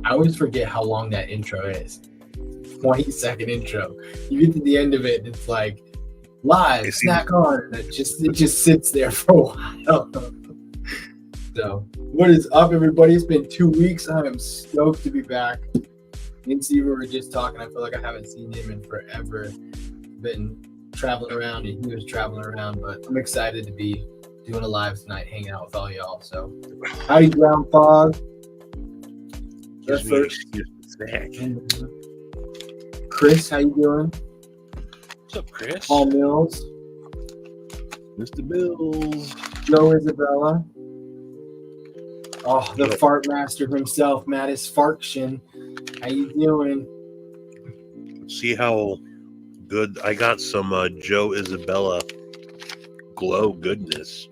I always forget how long that intro is. 20-second intro. You get to the end of it, and it's like live, snack on, and it just sits there for a while. So, what is up, everybody? It's been 2 weeks. I am stoked to be back. Me and Steve were just talking. I feel like I haven't seen him in forever. Been traveling around, and he was traveling around, but I'm excited to be doing a live tonight, hanging out with all y'all. So, howdy, Brown Fog. Gives me an excuse to snack. Chris, how you doing? What's up, Chris? Paul Mills, Mr. Bills. Joe Isabella. Oh, the fart master himself, Mattis Farkshin. How you doing? See how good I got some Joe Isabella glow goodness.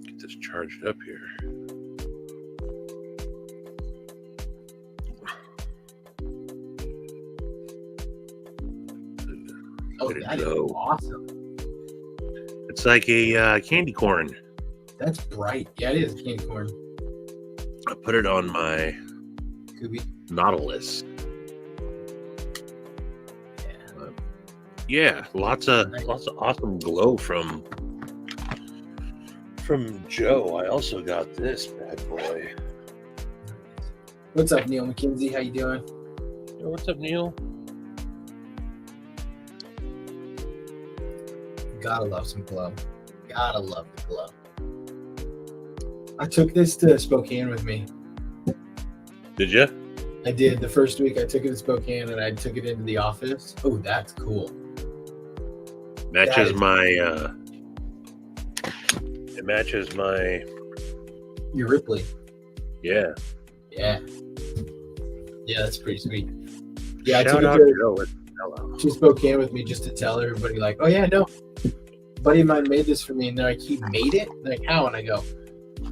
Get this charged up here. Oh, that is awesome. It's like a candy corn. That's bright. Yeah, it is candy corn. I put it on my Nautilus. Yeah, lots of awesome glow from Joe. I also got this bad boy. What's up, Neil McKinsey? How you doing? Hey, what's up, Neil? Gotta love some glow. Gotta love the glow. I took this to Spokane with me. Did you? I did. The first week I took it to Spokane and I took it into the office. Oh, that's cool. Matches my it matches my your Ripley. Yeah. Yeah. Yeah, that's pretty sweet. Yeah, Shout I out took it Joe. to Spokane with me just to tell everybody, like, oh yeah, no. A buddy of mine made this for me, and they're like, he made it? They're like, how? And I go,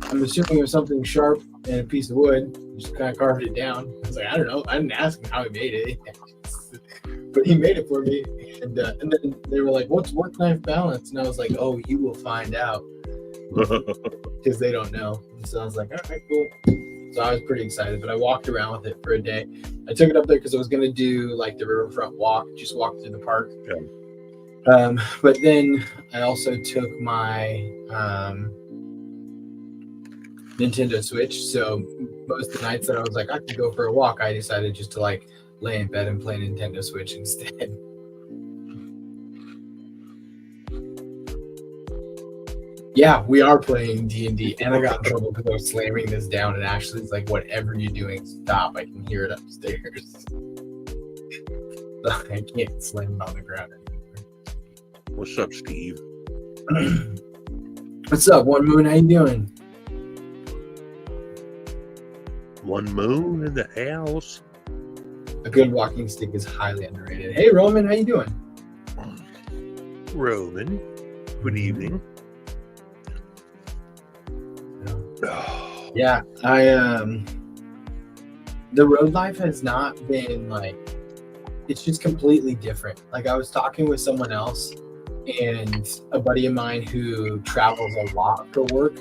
I'm assuming it was something sharp and a piece of wood. Just kind of carved it down. I was like, I don't know. I didn't ask him how he made it. But he made it for me. And then they were like, what's work-life balance? And I was like, oh, you will find out. Because they don't know. And so I was like, all right, cool. So I was pretty excited. But I walked around with it for a day. I took it up there because I was going to do like the riverfront walk, just walk through the park. Yeah. But then I also took my Nintendo Switch. So most of the nights that I was like, I could go for a walk, I decided just to like lay in bed and play Nintendo Switch instead. Yeah, we are playing D&D, and I got in trouble because I was slamming this down, and Ashley's like, whatever you're doing, stop. I can hear it upstairs. So I can't slam it on the ground anymore. What's up, Steve? What's up, One Moon? How you doing? One Moon in the house. A good walking stick is highly underrated. Hey, Roman, how you doing? Roman, good evening. Yeah, the road life has not been like, it's just completely different. Like I was talking with someone else, and a buddy of mine who travels a lot for work.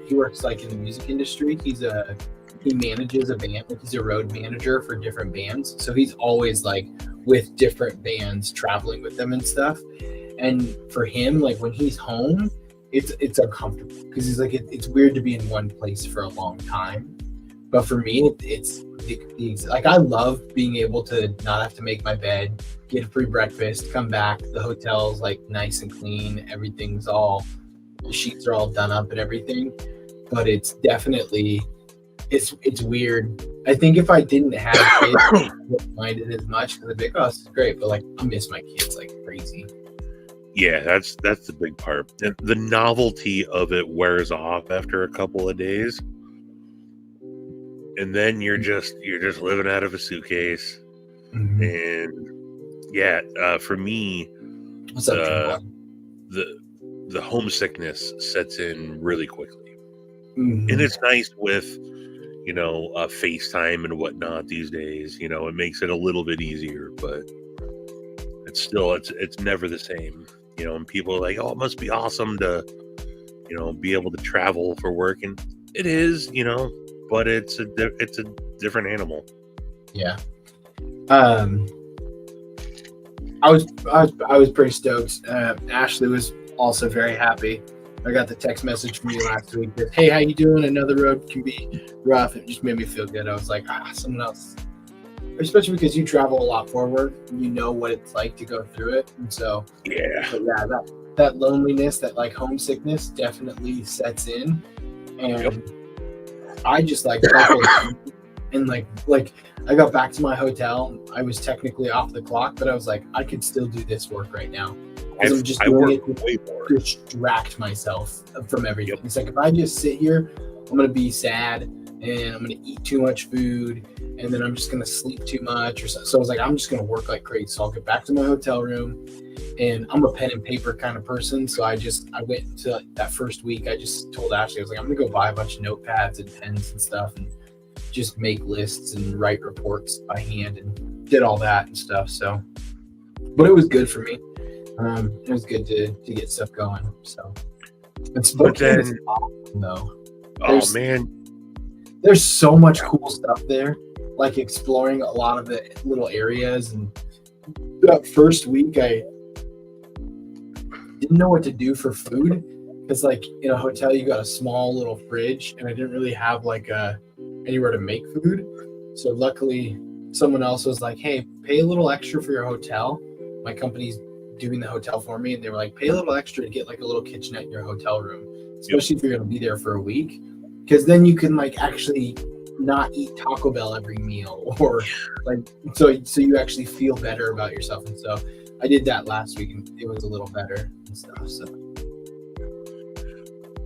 He works like in the music industry. He manages a band. Like he's a road manager for different bands. So he's always like with different bands, traveling with them and stuff. And for him, like when he's home, it's uncomfortable because he's like, it's weird to be in one place for a long time. But for me, it's like I love being able to not have to make my bed, get a free breakfast, come back. The hotel's like nice and clean. Everything's the sheets are all done up and everything. But it's definitely, it's weird. I think if I didn't have kids, I wouldn't mind it as much because I'd be like, oh, this is great. But like, I miss my kids like crazy. Yeah, that's the big part. And the novelty of it wears off after a couple of days. And then you're just living out of a suitcase. Mm-hmm. And yeah, for me, what's up, the homesickness sets in really quickly. Mm-hmm. And it's nice with, FaceTime and whatnot these days. It makes it a little bit easier, but it's never the same. And people are like, oh, it must be awesome to, be able to travel for work. And It is, but it's a different animal. Yeah. I was pretty stoked. Ashley was also very happy. I got the text message from you last week that, hey, how you doing? Another road can be rough. It just made me feel good. I was like, someone else, especially because you travel a lot for work, you know what it's like to go through it. And so, Yeah. that loneliness, that like homesickness definitely sets in. And I just like and like I got back to my hotel. I was technically off the clock, but I was like, I could still do this work right now. I'm just doing it to distract myself from everything. It's like, if I just sit here, I'm going to be sad and I'm going to eat too much food and then I'm just going to sleep too much or so. So I was like, I'm just going to work like crazy. So I'll get back to my hotel room, and I'm a pen and paper kind of person. So I went into that first week. I just told Ashley, I was like, I'm going to go buy a bunch of notepads and pens and stuff and just make lists and write reports by hand, and did all that and stuff. So, but it was good for me. It was good to get stuff going. So, but then, though, there's so much cool stuff there. Like exploring a lot of the little areas, and that first week I didn't know what to do for food because, like, in a hotel you got a small little fridge, and I didn't really have like anywhere to make food. So luckily, someone else was like, "Hey, pay a little extra for your hotel." My company's doing the hotel for me, and they were like, pay a little extra to get like a little kitchenette in your hotel room, especially if you're going to be there for a week, because then you can like actually not eat Taco Bell every meal, or like so you actually feel better about yourself. And so I did that last week, and it was a little better and stuff. So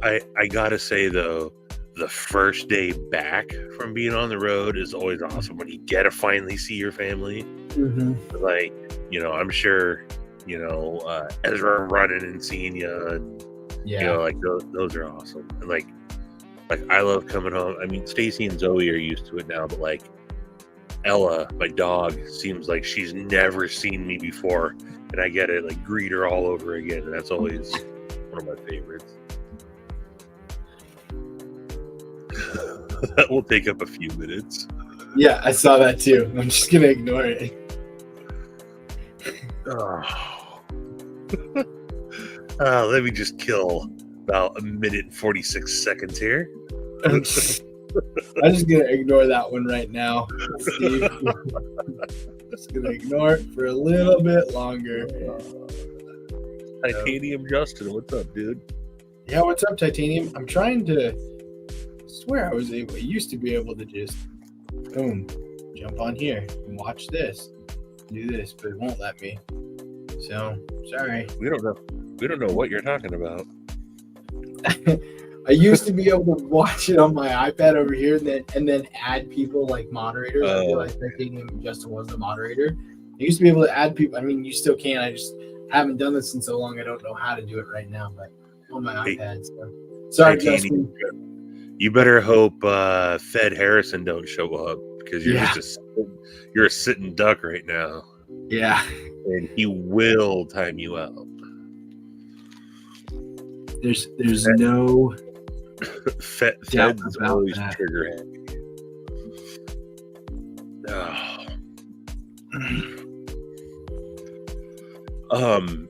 I gotta say though, the first day back from being on the road is always awesome when you get to finally see your family. Like, I'm sure Ezra running and seeing you, and like those are awesome. And like I love coming home. I mean, Stacy and Zoe are used to it now, but like Ella, my dog, seems like she's never seen me before, and I get to like greet her all over again, and that's always one of my favorites. That will take up a few minutes. Yeah, I saw that too. I'm just gonna ignore it. Let me just kill about a minute and 46 seconds here. I'm just gonna ignore that one right now, Steve. Just gonna ignore it for a little bit longer. Titanium Justin, what's up, dude? Yeah, what's up, Titanium? I'm trying to swear I used to be able to just boom, jump on here and watch this, do this, but it won't let me. So sorry. We don't know what you're talking about. I used to be able to watch it on my iPad over here, and then add people like moderators. I feel like Titanium Justin was the moderator. I used to be able to add people. I mean, you still can. I just haven't done this in so long. I don't know how to do it right now, but on my iPad. So sorry, Justin. You better hope Fed Harrison don't show up, because you're a sitting duck right now. Yeah. And he will time you out. There's no Fed's always trigger happy.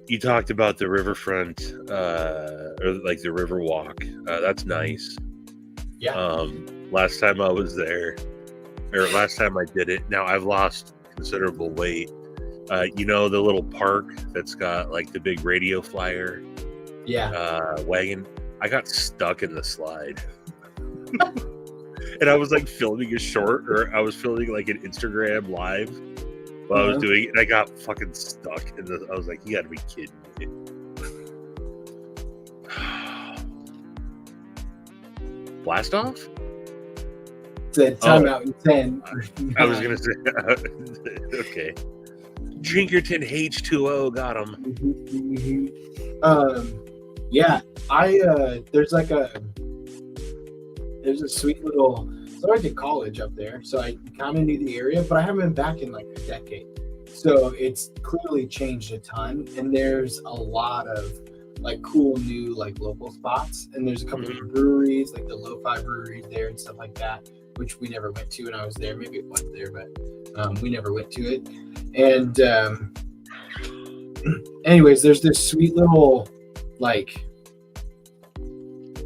You talked about the riverfront, or like the river walk. That's nice. Yeah. Last time I was there, or last time I did it. Now I've lost considerable weight. The little park that's got like the big radio flyer wagon. I got stuck in the slide. And I was like filming a short, or I was filming like an Instagram live while I was doing it, and I got fucking stuck in the. I was like, you gotta be kidding me. Blast off? Said timeout in 10. I was gonna say okay. Drinkerton H2O got him. Yeah, there's a sweet little. So I went to college up there, so I kind of knew the area, but I haven't been back in like a decade. So it's clearly changed a ton, and there's a lot of like cool new like local spots. And there's a couple of breweries, like the Lo-Fi breweries there and stuff like that, which we never went to when I was there. Maybe it was there, but we never went to it. And anyways, there's this sweet little, like,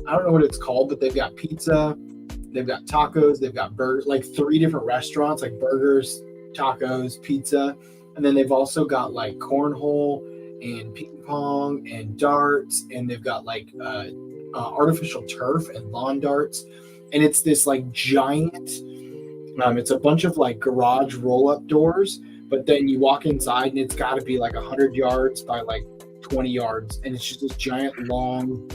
I don't know what it's called, but they've got pizza, they've got tacos, they've got burgers, like 3 different restaurants, like burgers, tacos, pizza. And then they've also got like cornhole and ping pong and darts. And they've got like artificial turf and lawn darts. And it's this like giant, it's a bunch of like garage roll-up doors, but then you walk inside and it's got to be like 100 yards by like 20 yards. And it's just this giant long,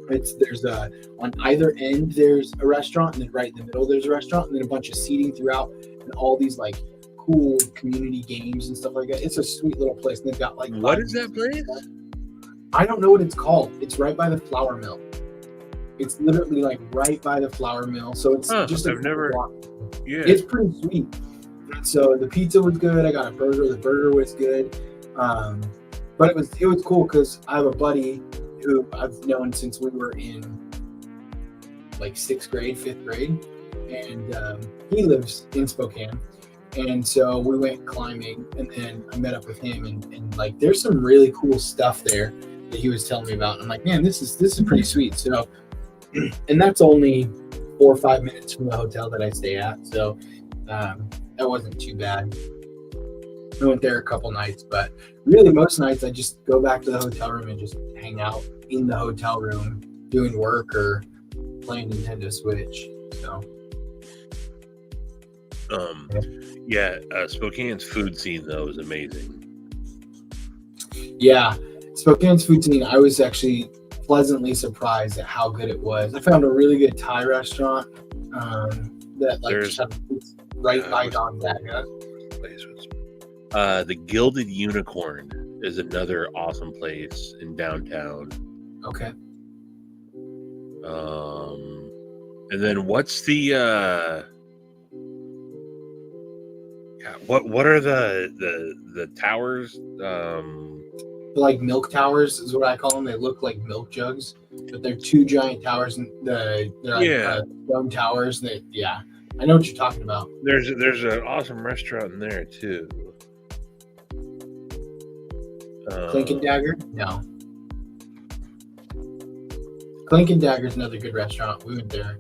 there's on either end there's a restaurant, and then right in the middle there's a restaurant, and then a bunch of seating throughout, and all these like cool community games and stuff like that. It's a sweet little place. And they've got like, what is that place? I don't know what it's called. It's right by the flour mill. It's literally like right by the flour mill. So it's just I've never walk. Yeah, it's pretty sweet. So the pizza was good. I got a burger. The burger was good. But it was cool because I have a buddy who I've known since we were in like 6th grade, 5th grade, and he lives in Spokane. And so we went climbing, and then I met up with him, and like there's some really cool stuff there that he was telling me about. And I'm like, man, this is pretty sweet. So, and that's only 4 or 5 minutes from the hotel that I stay at. So that wasn't too bad. I went there a couple nights, but really most nights I just go back to the hotel room and just hang out in the hotel room doing work or playing Nintendo Switch. So Spokane's food scene though is amazing. Yeah, Spokane's food scene, I was actually pleasantly surprised at how good it was. I found a really good Thai restaurant that like There's right by Gonzaga. The Gilded Unicorn is another awesome place in downtown. Okay. And then what's the what are the towers? Like milk towers is what I call them. They look like milk jugs, but they're 2 giant towers, and they're like stone towers. I know what you're talking about. There's an awesome restaurant in there too. Clink and Dagger? No. Clink and Dagger is another good restaurant. We went there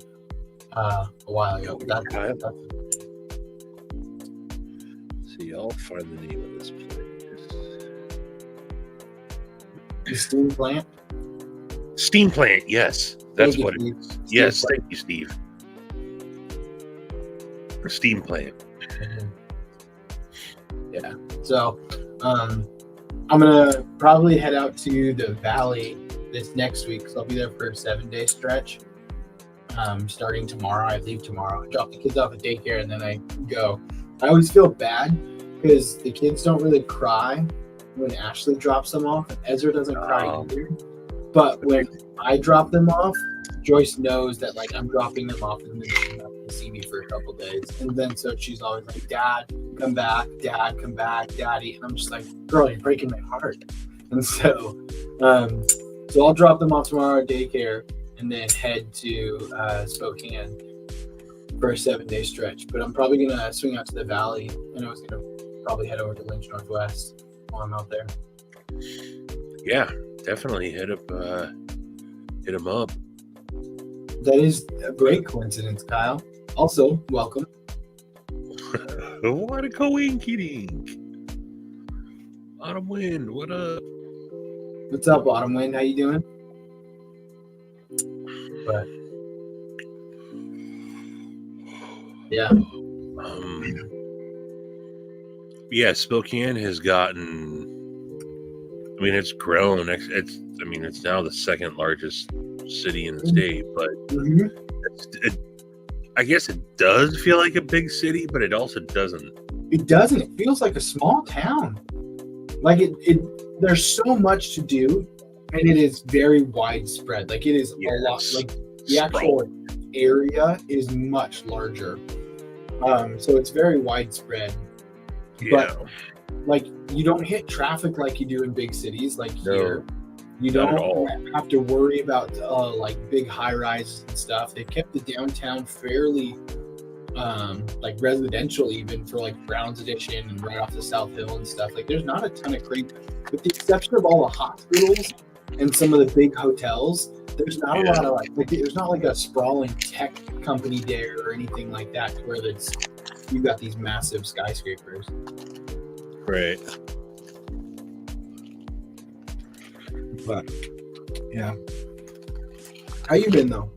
a while ago. See, I'll find the name of this place. The Steam Plant? Steam Plant, yes. That's what it Steve. is. Yes, thank you, Steve. The Steam Plant. Yeah. So, I'm gonna probably head out to the Valley this next week because I'll be there for a 7-day stretch. Starting tomorrow, I leave tomorrow. I drop the kids off at daycare and then I go. I always feel bad because the kids don't really cry when Ashley drops them off. Ezra doesn't cry either. But when I drop them off, Joyce knows that like I'm dropping them off and then she's not gonna see me for a couple days. And then so she's always like, Dad, come back, Dad, come back, Daddy. And I'm just like, girl, you're breaking my heart. And so I'll drop them off tomorrow at daycare and then head to Spokane for a 7-day stretch. But I'm probably gonna swing out to the Valley, and I was gonna probably head over to Lynch Northwest while I'm out there. Yeah, definitely hit them up. That is a great coincidence, Kyle. Also, welcome. What a coinky-dink. Autumn Wind, what up? What's up, Autumn Wind? How you doing? But yeah. Spokane has gotten. I mean, it's grown. It's now the 2nd largest city in the state, but I guess it does feel like a big city, but it also doesn't. It doesn't. It feels like a small town. Like there's so much to do, and it is very widespread. Like it is a lot. Like the actual area is much larger. So it's very widespread. Yeah. But like you don't hit traffic like you do in big cities, like here. You Not at don't all. have to worry about like big high rises and stuff. They kept the downtown fairly like residential, even for like Brown's Edition and right off the South Hill and stuff. Like there's not a ton of crazy, with the exception of all the hospitals and some of the big hotels. There's not a lot of like there's not like a sprawling tech company there or anything like that where it's you got these massive skyscrapers. Right. But yeah, how you been though?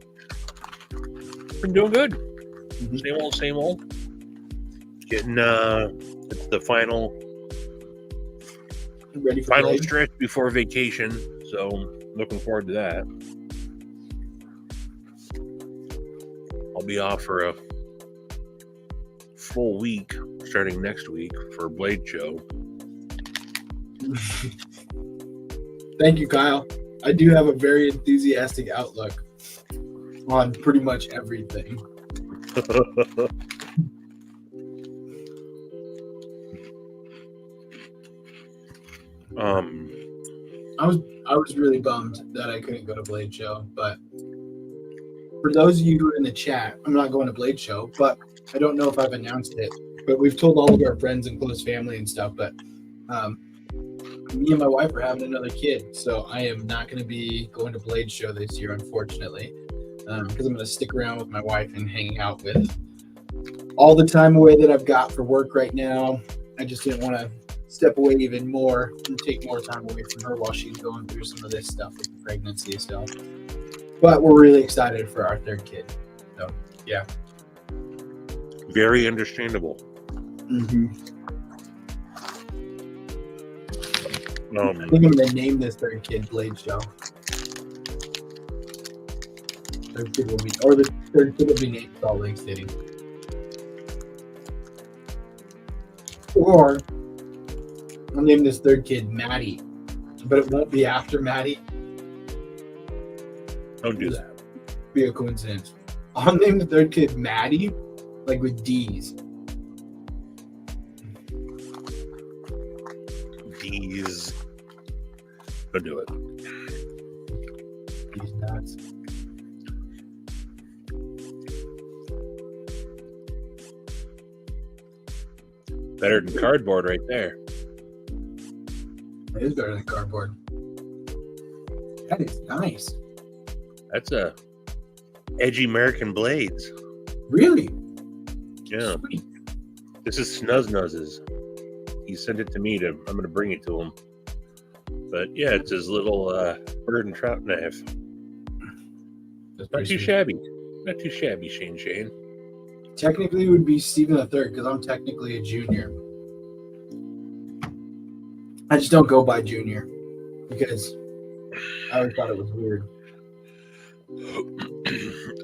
Been doing good. Mm-hmm. Same old. Getting the final Ready for final Blade? stretch before vacation, so looking forward to that. I'll be off for a full week starting next week for Blade Show. Thank you, Kyle. I do have a very enthusiastic outlook on pretty much everything. I was really bummed that I couldn't go to Blade Show, but for those of you who are in the chat, I'm not going to Blade Show, but I don't know if I've announced it, but we've told all of our friends and close family and stuff, but me and my wife are having another kid, so I am not going to be going to Blade Show this year, unfortunately, because I'm going to stick around with my wife and hanging out with all the time away that I've got for work right now. I just didn't want to step away even more and take more time away from her while she's going through some of this stuff with the pregnancy stuff. But we're really excited for our third kid. So, yeah. Very understandable. Mm-hmm. I think I'm going to name this third kid Blade Show. Third kid will be, or the third kid will be named Salt Lake City. Or I'll name this third kid Maddie, but it won't be after Maddie. Don't do that. Be a coincidence. I'll name the third kid Maddie, like with D's. D's. Don't do it. He's nuts. Better than cardboard right there. It is better than cardboard. That is nice. That's a edgy American Blades. Really? Yeah. Sweet. This is Snuzz Nuzz's. He sent it to me I'm going to bring it to him. But yeah, it's his little bird and trout knife. That's Not too sweet. shabby. Not too shabby, Shane. Technically, it would be Stephen the Third because I'm technically a junior. I just don't go by junior because I always thought it was weird.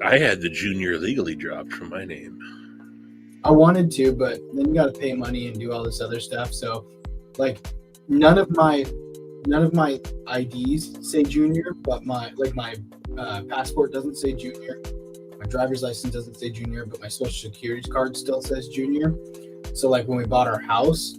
I had the junior legally dropped from my name. I wanted to, but then you got to pay money and do all this other stuff. So, like, none of my IDs say junior, but my passport doesn't say junior. My driver's license doesn't say junior, but my social security card still says junior. So, like, when we bought our house,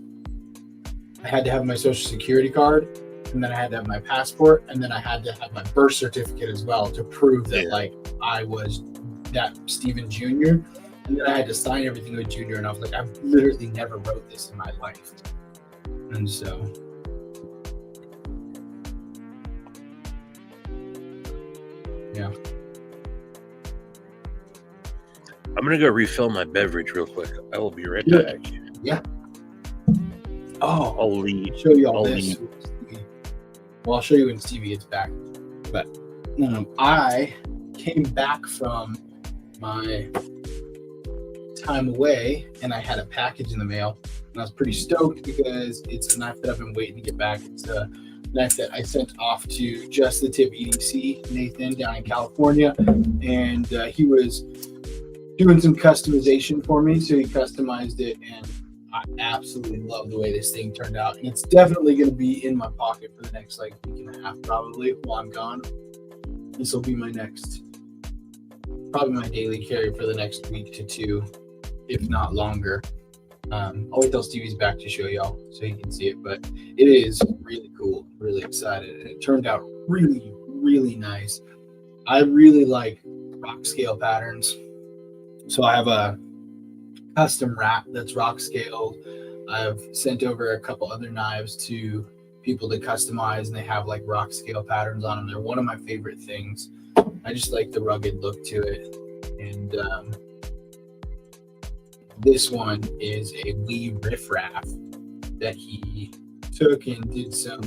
I had to have my social security card, and then I had to have my passport, and then I had to have my birth certificate as well to prove that like I was that Stephen Jr. And then I had to sign everything with Junior, and I was like, I've literally never wrote this in my life. And so, yeah. I'm going to go refill my beverage real quick. I will be right Yeah. back. Yeah. Oh, I'll leave. I'll show you all I'll this. leave. Well, I'll show you when Stevie gets back. But I came back from my time away, and I had a package in the mail, and I was pretty stoked because it's a knife that I've been waiting to get back. It's a knife that I sent off to Just the Tip EDC, Nathan, down in California, and he was doing some customization for me, so he customized it, and I absolutely love the way this thing turned out. And it's definitely going to be in my pocket for the next week and a half, probably, while I'm gone. This will be probably my daily carry for the next week to two, if not longer. I'll wait till Stevie's back to show y'all so you can see it, but it is really cool. Really excited. And it turned out really, really nice. I really like rock scale patterns. So I have a custom wrap that's rock scaled. I've sent over a couple other knives to people to customize, and they have like rock scale patterns on them. They're one of my favorite things. I just like the rugged look to it. And this one is a Lee Riff Raff that he took and did some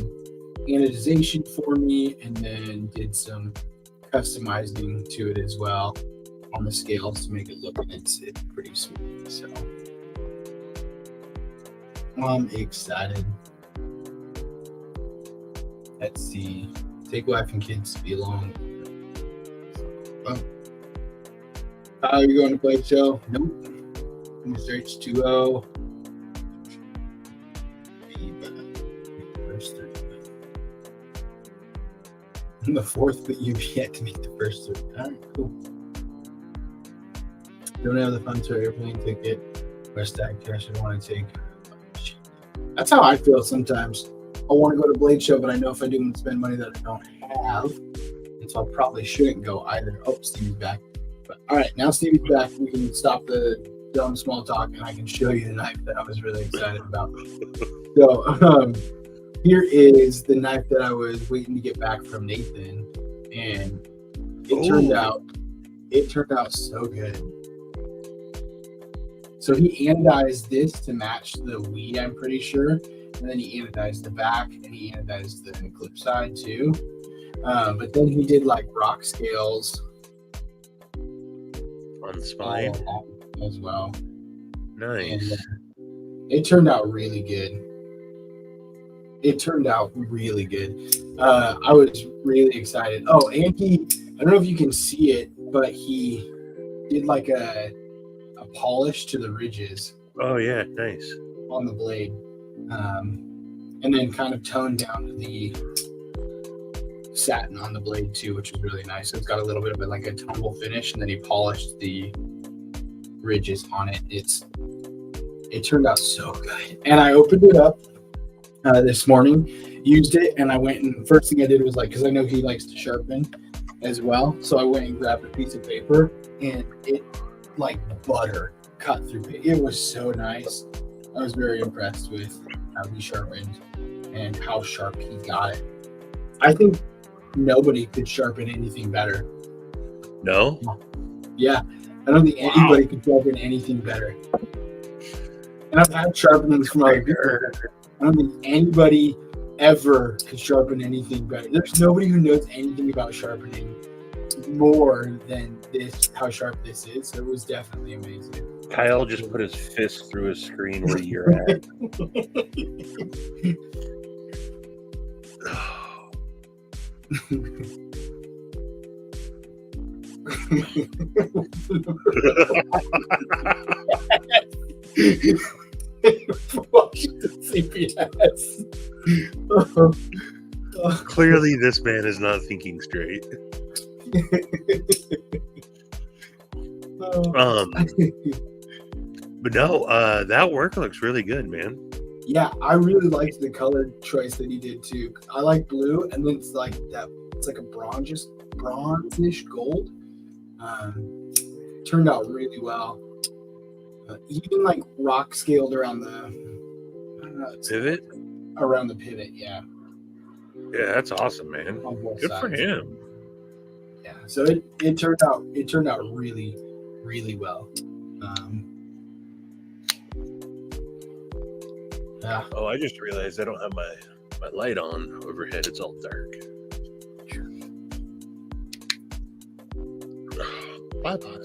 anodization for me, and then did some customizing to it as well on the scales to make it look, and it's pretty sweet. So I'm excited. Let's see. Take wife and kids to be along. Are you going to play the show? Nope. Mr. H2O. First three. I'm the fourth, but you've yet to make the first three. All right, cool. Don't have the funds for airplane ticket. West Ag cash I want to take. That's how I feel sometimes. I want to go to Blade Show, but I know if I do, I'm going to spend money that I don't have. And so I probably shouldn't go either. Oh, Stevie's back. But, all right, now Stevie's back. We can stop the dumb small talk, and I can show you the knife that I was really excited about. So here is the knife that I was waiting to get back from Nathan, and it turned out so good. So he anodized this to match the weed, I'm pretty sure, and then he anodized the back, and he anodized the clip side too. But then he did like rock scales on the spine as well. Nice. And, it turned out really good. I was really excited. Oh, and I don't know if you can see it, but he did like a polish to the ridges. Oh yeah, nice. On the blade. And then kind of toned down the satin on the blade too, which was really nice. So it's got a little bit of like a tumble finish, and then he polished the ridges on it. It turned out so good. And I opened it up this morning, used it, and I went, and first thing I did was like, because I know he likes to sharpen as well, so I went and grabbed a piece of paper, and it like butter cut through it. It was so nice. I was very impressed with how he sharpened and how sharp he got it. I think nobody could sharpen anything better. No? Yeah. I don't think anybody could sharpen anything better. And I've had sharpenings from other people. I don't think anybody ever could sharpen anything better. There's nobody who knows anything about sharpening more than this, how sharp this is. So it was definitely amazing. Kyle just put his fist through his screen where you're at. Washington CPS. Clearly, this man is not thinking straight. But no, that work looks really good, man. Yeah, I really liked the color choice that he did too. I like blue, and then it's like that. It's like a bronzish gold. Turned out really well. Even like rock scaled around the pivot. Around the pivot, yeah. Yeah, that's awesome, man. Good sides. For him. Yeah, so it turned out really, really well. Yeah. Oh, I just realized I don't have my light on overhead. It's all dark. Bye-bye.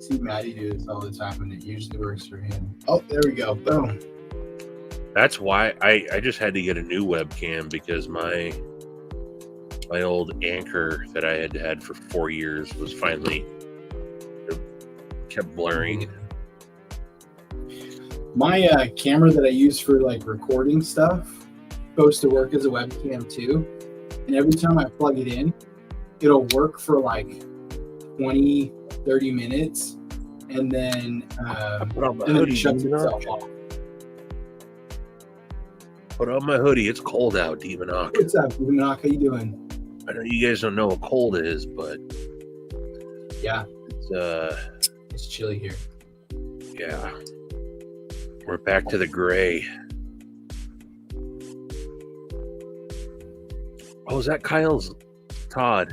See Maddie do this all the time, and it usually works for him. Oh, there we go. Boom. That's why I just had to get a new webcam, because my old Anchor that I had for 4 years was finally kept blurring. My camera that I use for like recording stuff supposed to work as a webcam too, and every time I plug it in, it'll work for like 20 30 minutes, and then Put on my it hoodie. shuts itself off. Put on my hoodie. It's cold out, Demonock. What's up, Demonock? How you doing? I know you guys don't know what cold is, but Yeah, it's it's chilly here. yeah. We're back to the gray. Oh, is that Kyle's Todd?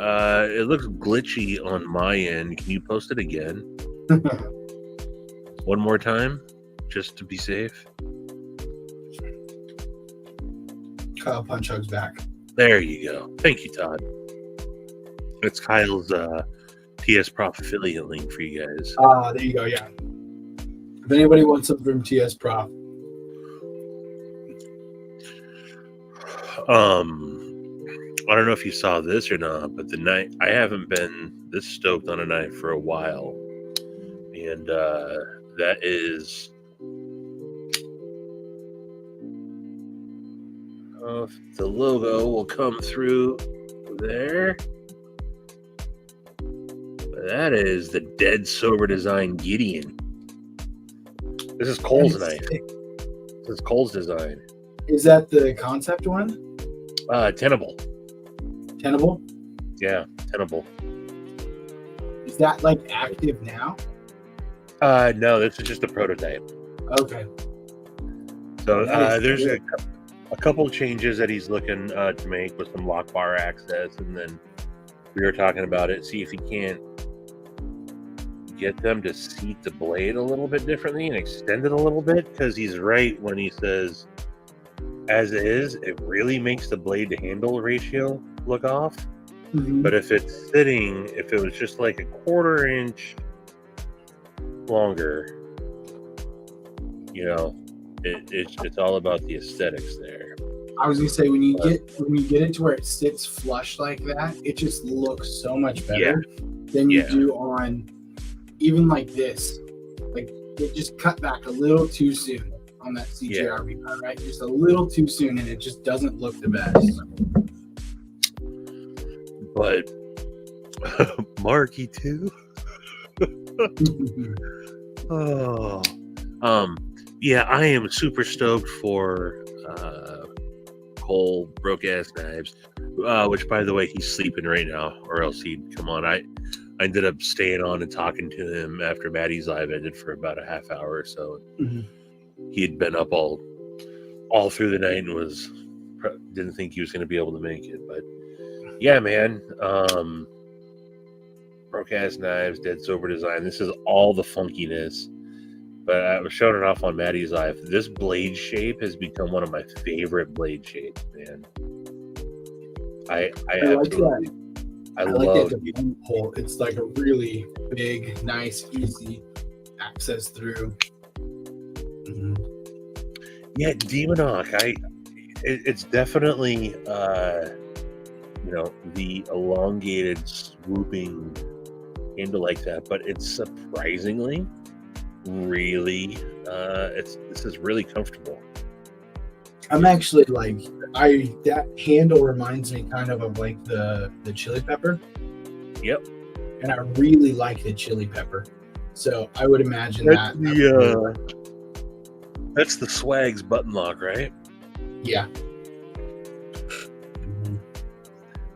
It looks glitchy on my end. Can you post it again? One more time, just to be safe. Kyle Punch Hug's back. There you go. Thank you, Todd. It's Kyle's TS Prof affiliate link for you guys. There you go. Yeah. If anybody wants something from TS Prof, I don't know if you saw this or not, but the knife, I haven't been this stoked on a knife for a while, and that is if the logo will come through there. That is the Dead Sober Design Gideon. This is Cole's knife. This is Cole's design. Is that the concept one? Tenable. Tenable? Yeah, Tenable. Is that like active now? No, this is just a prototype. Okay. So That is there's good. a couple of changes that he's looking to make with some lock bar access, and then we were talking about it. See if he can't get them to seat the blade a little bit differently and extend it a little bit, because he's right when he says, as is, it really makes the blade to handle ratio look off. Mhm. But if it's sitting, if it was just like a 1/4 inch longer, you know, it's all about the aesthetics there. I was gonna say when you get it to where it sits flush like that, it just looks so much better than you Yeah. do on even like this. Like it just cut back a little too soon on that CJRB, right? Just a little too soon, and it just doesn't look the best. But Marky too. Oh, yeah, I am super stoked for Cole Broke Ass Knives, which, by the way, he's sleeping right now, or else he'd come on. I ended up staying on and talking to him after Maddie's live ended for about a half hour or so. Mhm. He had been up all through the night and didn't think he was going to be able to make it, but yeah, man. Broke Ass Knives, Dead Sober Design. This is all the funkiness. But I was showing it off on Maddie's live. This blade shape has become one of my favorite blade shapes, man. I like absolutely, that. I like love that the hole. It's like a really big, nice, easy access through. Mhm. Yeah, Demonock. It's definitely the elongated swooping handle like that, but it's surprisingly really this is really comfortable. I'm actually like that handle reminds me kind of like the chili pepper. Yep. And I really like the chili pepper. So I would imagine That's that. that's the Swags button lock, right? Yeah.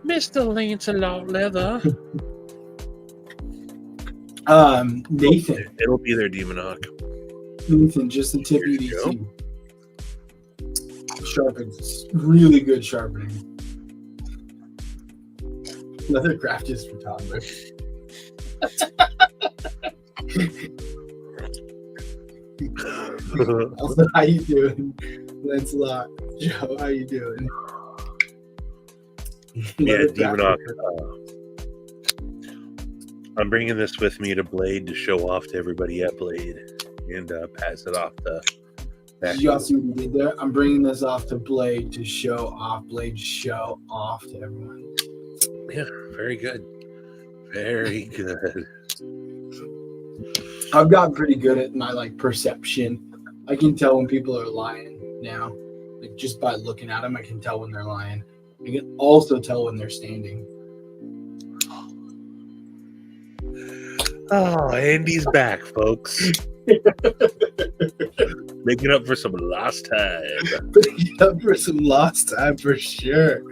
Mr. Lancelot Leather. Nathan. It'll be there, Demonock. Nathan, just the tip Here you EDC. Sharpens, really good sharpening. Leather craft is for toddlers. Also, how you doing? Lancelot. Joe, how you doing? Yeah, Leather craft Demonock. is I'm bringing this with me to Blade to show off to everybody at Blade and pass it off to. Did you all see what you did there? I'm bringing this off to Blade to show off. Blade show off to everyone. Yeah, very good. Very good. I've gotten pretty good at my perception. I can tell when people are lying now. Like just by looking at them, I can tell when they're lying. I can also tell when they're standing. Oh, Andy's back, folks. Making up for some lost time. Making up for some lost time for sure.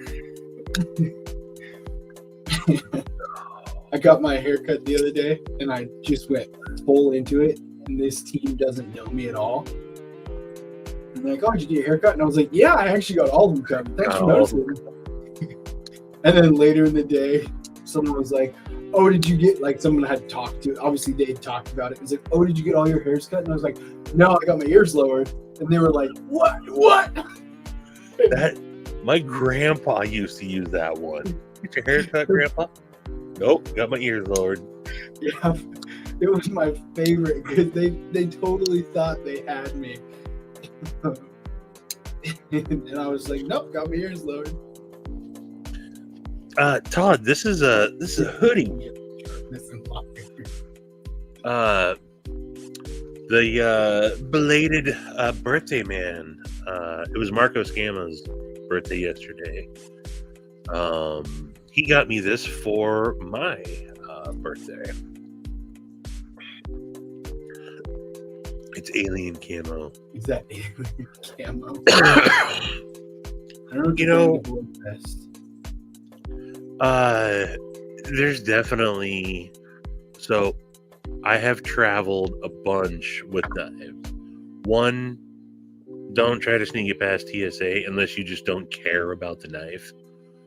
I got my haircut the other day, and I just went full into it. And this team doesn't know me at all. And they're like, "Oh, did you get your haircut?" And I was like, "Yeah, I actually got all of them covered. Thanks for noticing." And then later in the day, someone was like, "Oh, did you get," like, someone had talked to, obviously they had talked about it. It was like, "Oh, did you get all your hairs cut?" And I was like, "No, I got my ears lowered." And they were like, What? That my grandpa used to use that one. Get your hair cut, Grandpa? Nope, got my ears lowered. Yeah, it was my favorite because they totally thought they had me. And I was like, "Nope, got my ears lowered." Todd, this is a hoodie. The belated birthday man. It was Marco Scama's birthday yesterday. He got me this for my birthday. It's alien camo. Is that alien camo? I don't know. There's definitely, so I have traveled a bunch with knives. One, don't try to sneak it past TSA unless you just don't care about the knife.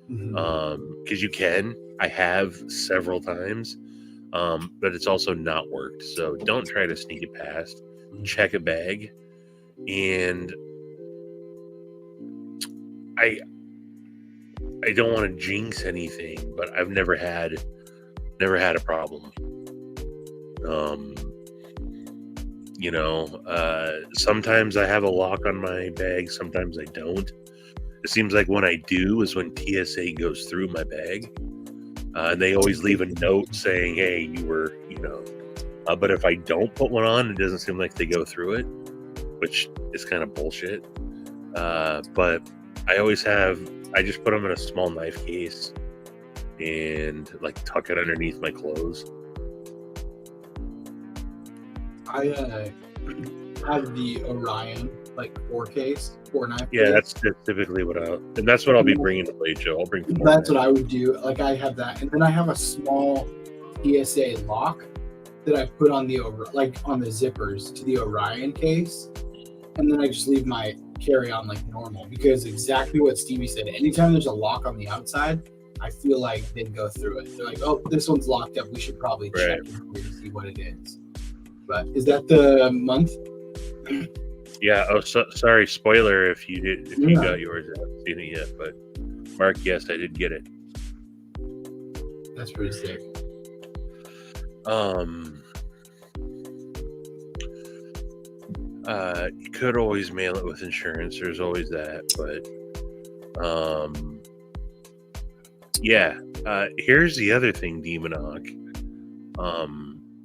Because you can. I have several times, but it's also not worked. So don't try to sneak it past. Check a bag, and I don't want to jinx anything, but I've never had a problem. Sometimes I have a lock on my bag, sometimes I don't. It seems like when I do is when TSA goes through my bag, and they always leave a note saying, "Hey, you were," but if I don't put one on, it doesn't seem like they go through it, which is kind of bullshit. But I just put them in a small knife case and like tuck it underneath my clothes. I have the Orion like 4 knife. Yeah, that's typically that's what I'll be bringing to Blade Show. I'll bring. That's what I would do. Like, I have that, and then I have a small TSA lock that I put on the zippers to the Orion case, and then I just leave my carry-on like normal, because exactly what Stevie said. Anytime there's a lock on the outside, I feel like they'd go through it. They're like, "Oh, this one's locked up. We should probably check it to see what it is." But is that the month? Yeah. Oh, sorry. Spoiler if you got yours. I haven't seen it yet, but Mark, yes, I did get it. That's pretty sick. You could always mail it with insurance. There's always that, but yeah. Here's the other thing, Demonok.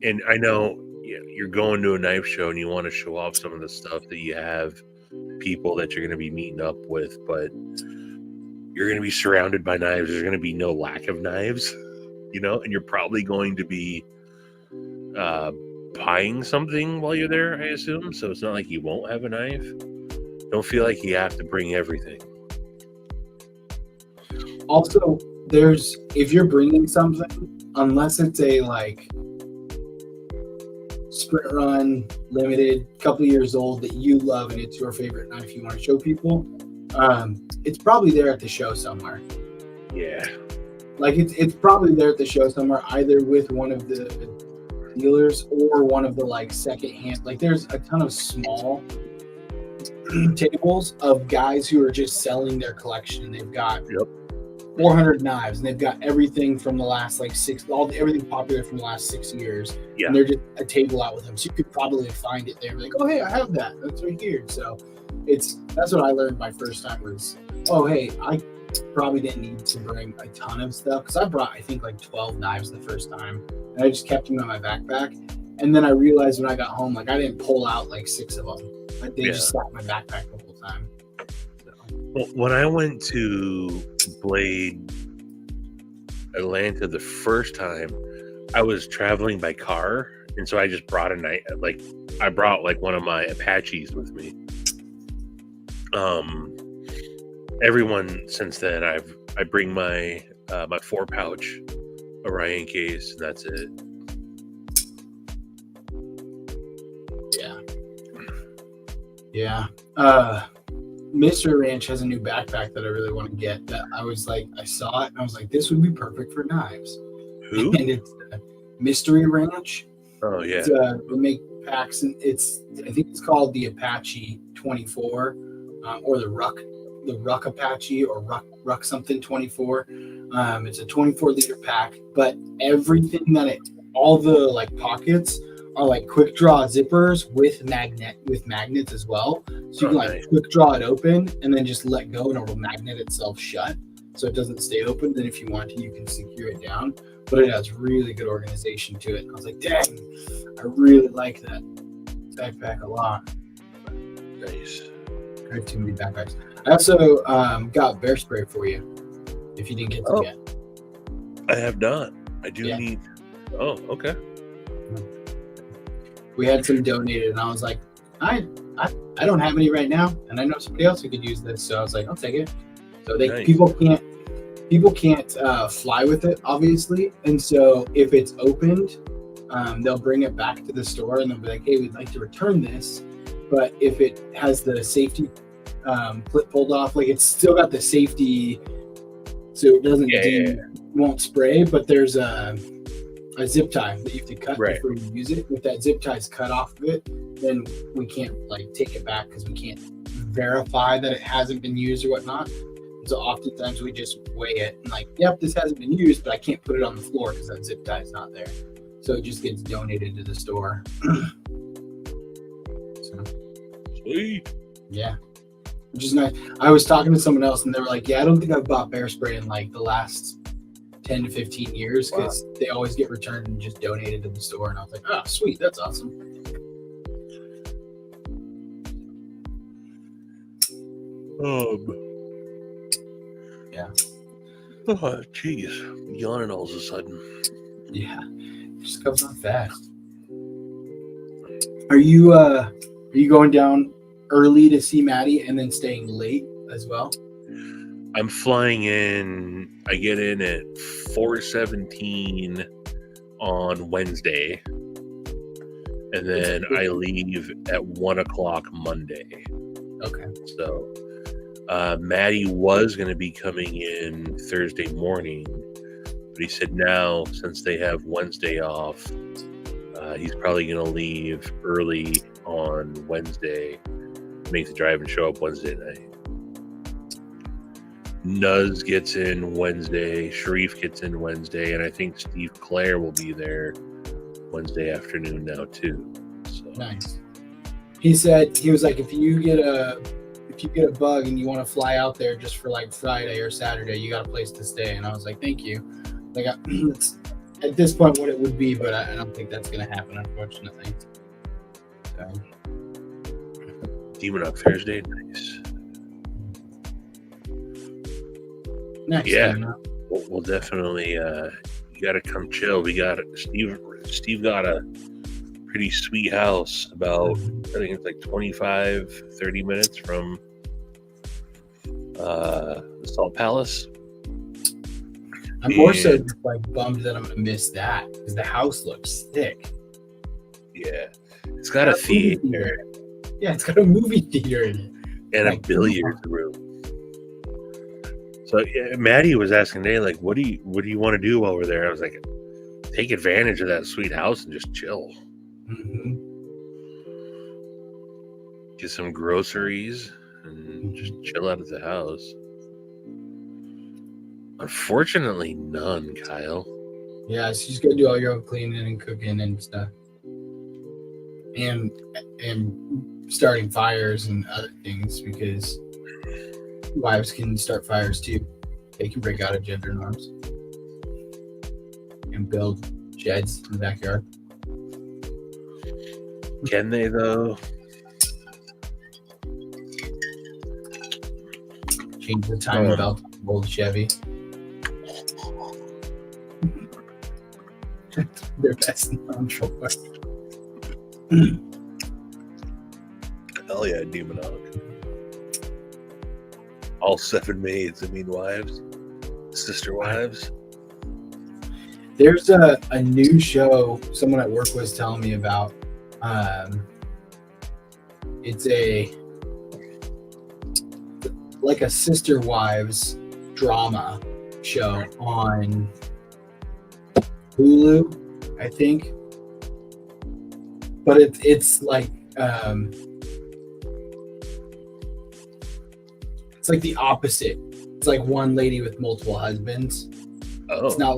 And I know you're going to a knife show and you want to show off some of the stuff that you have, people that you're going to be meeting up with, but you're going to be surrounded by knives. There's going to be no lack of knives, and you're probably going to be buying something while you're there, I assume. So it's not like you won't have a knife. Don't feel like you have to bring everything. Also, if you're bringing something, unless it's a like sprint run limited, couple years old, that you love and it's your favorite knife you want to show people, it's probably there at the show somewhere. Yeah, like it's probably there at the show somewhere, either with one of the dealers or one of the like secondhand. Like, there's a ton of small tables of guys who are just selling their collection, and they've got 400 knives, and they've got everything from the last like everything popular from the last 6 years. Yeah. And they're just a table out with them, so you could probably find it there. Like, "Oh, hey, I have that. That's right here." So that's what I learned my first time was, oh, hey, I probably didn't need to bring a ton of stuff, because I brought, I think, like 12 knives the first time, and I just kept them in my backpack. And then I realized when I got home, like, I didn't pull out like 6 of them. Like, they just sat in my backpack the whole time. Well, when I went to Blade Atlanta the first time, I was traveling by car, and so I just brought I brought like one of my Apaches with me. Everyone since then I bring my my 4-pouch Orion case, and that's it. Yeah. Mr. Ranch has a new backpack that I really want to get. That I saw it and I was like, this would be perfect for knives. Who? And it's Mystery Ranch. Oh yeah. They make packs, and I think it's called the Apache 24, or the Ruck Apache, or Ruck something 24. It's a 24-liter pack, but everything all the like pockets are like quick draw zippers with magnets as well. So you can quick draw it open and then just let go, and it will magnet itself shut, so it doesn't stay open. Then if you want to, you can secure it down. But it has really good organization to it. And I was like, dang, I really like that backpack a lot. Nice. I have too many backpacks. I also got bear spray for you, if you didn't get to yet. I have not. I do need. Oh, okay. We had some donated, and I was like, I don't have any right now, and I know somebody else who could use this, so I was like, I'll take it. So people can't fly with it, obviously, and so if it's opened, they'll bring it back to the store, and they'll be like, hey, we'd like to return this, but if it has the safety clip pulled off, like it's still got the safety, so it doesn't won't spray, but there's a zip tie that you have to cut before you use it. If that zip tie is cut off of it, then we can't like take it back because we can't verify that it hasn't been used or whatnot. And so oftentimes we just weigh it and like, yep, this hasn't been used, but I can't put it on the floor because that zip tie is not there. So it just gets donated to the store. So, sweet. Yeah. Which is nice. I was talking to someone else and they were like, yeah, I don't think I've bought bear spray in like the last 10 to 15 years because they always get returned and just donated to the store. And I was like, oh, sweet. That's awesome. Yeah. Oh, jeez. Yawning all of a sudden. Yeah. It just comes on fast. Are you going down early to see Maddie and then staying late as well? I'm flying in. I get in at 4:17 on Wednesday, and then I leave at 1 o'clock Monday. Okay. So Maddie was going to be coming in Thursday morning, but he said now, since they have Wednesday off, he's probably going to leave early on Wednesday, make the drive and show up Wednesday night. Nuz gets in Wednesday, Sharif gets in Wednesday, and I think Steve Clare will be there Wednesday afternoon now too. So. Nice. He said, he was like, if you get a bug and you want to fly out there just for like Friday or Saturday, you got a place to stay. And I was like, thank you. Like, it's at this point what it would be, but I don't think that's going to happen, unfortunately. So. Demon up Thursday, nice. Next yeah, we'll definitely. You got to come chill. We got Steve got a pretty sweet house. About I think it's like 25-30 minutes from the Salt Palace. I'm more so just like bummed that I'm gonna miss that because the house looks thick. Yeah, it's got a theater. Yeah, it's got a movie theater in it and a billiards room. So Maddie was asking today, like, what do you want to do while we're there? I was like, take advantage of that sweet house and just chill. Mm-hmm. Get some groceries and just chill out of the house. Unfortunately, none, Kyle. Yeah, so you just gotta do all your own cleaning and cooking and stuff, and starting fires and other things because wives can start fires too. They can break out of gender norms and build sheds in the backyard. Can they though? Change the timing belt on the old Chevy. Their best non-troll. Hell yeah, Demon Hawk. All 7 maids, I mean wives, sister wives. There's a new show someone at work was telling me about. It's like a sister wives drama show on Hulu, I think. But it's like it's like the opposite. It's like one lady with multiple husbands. Oh, It's not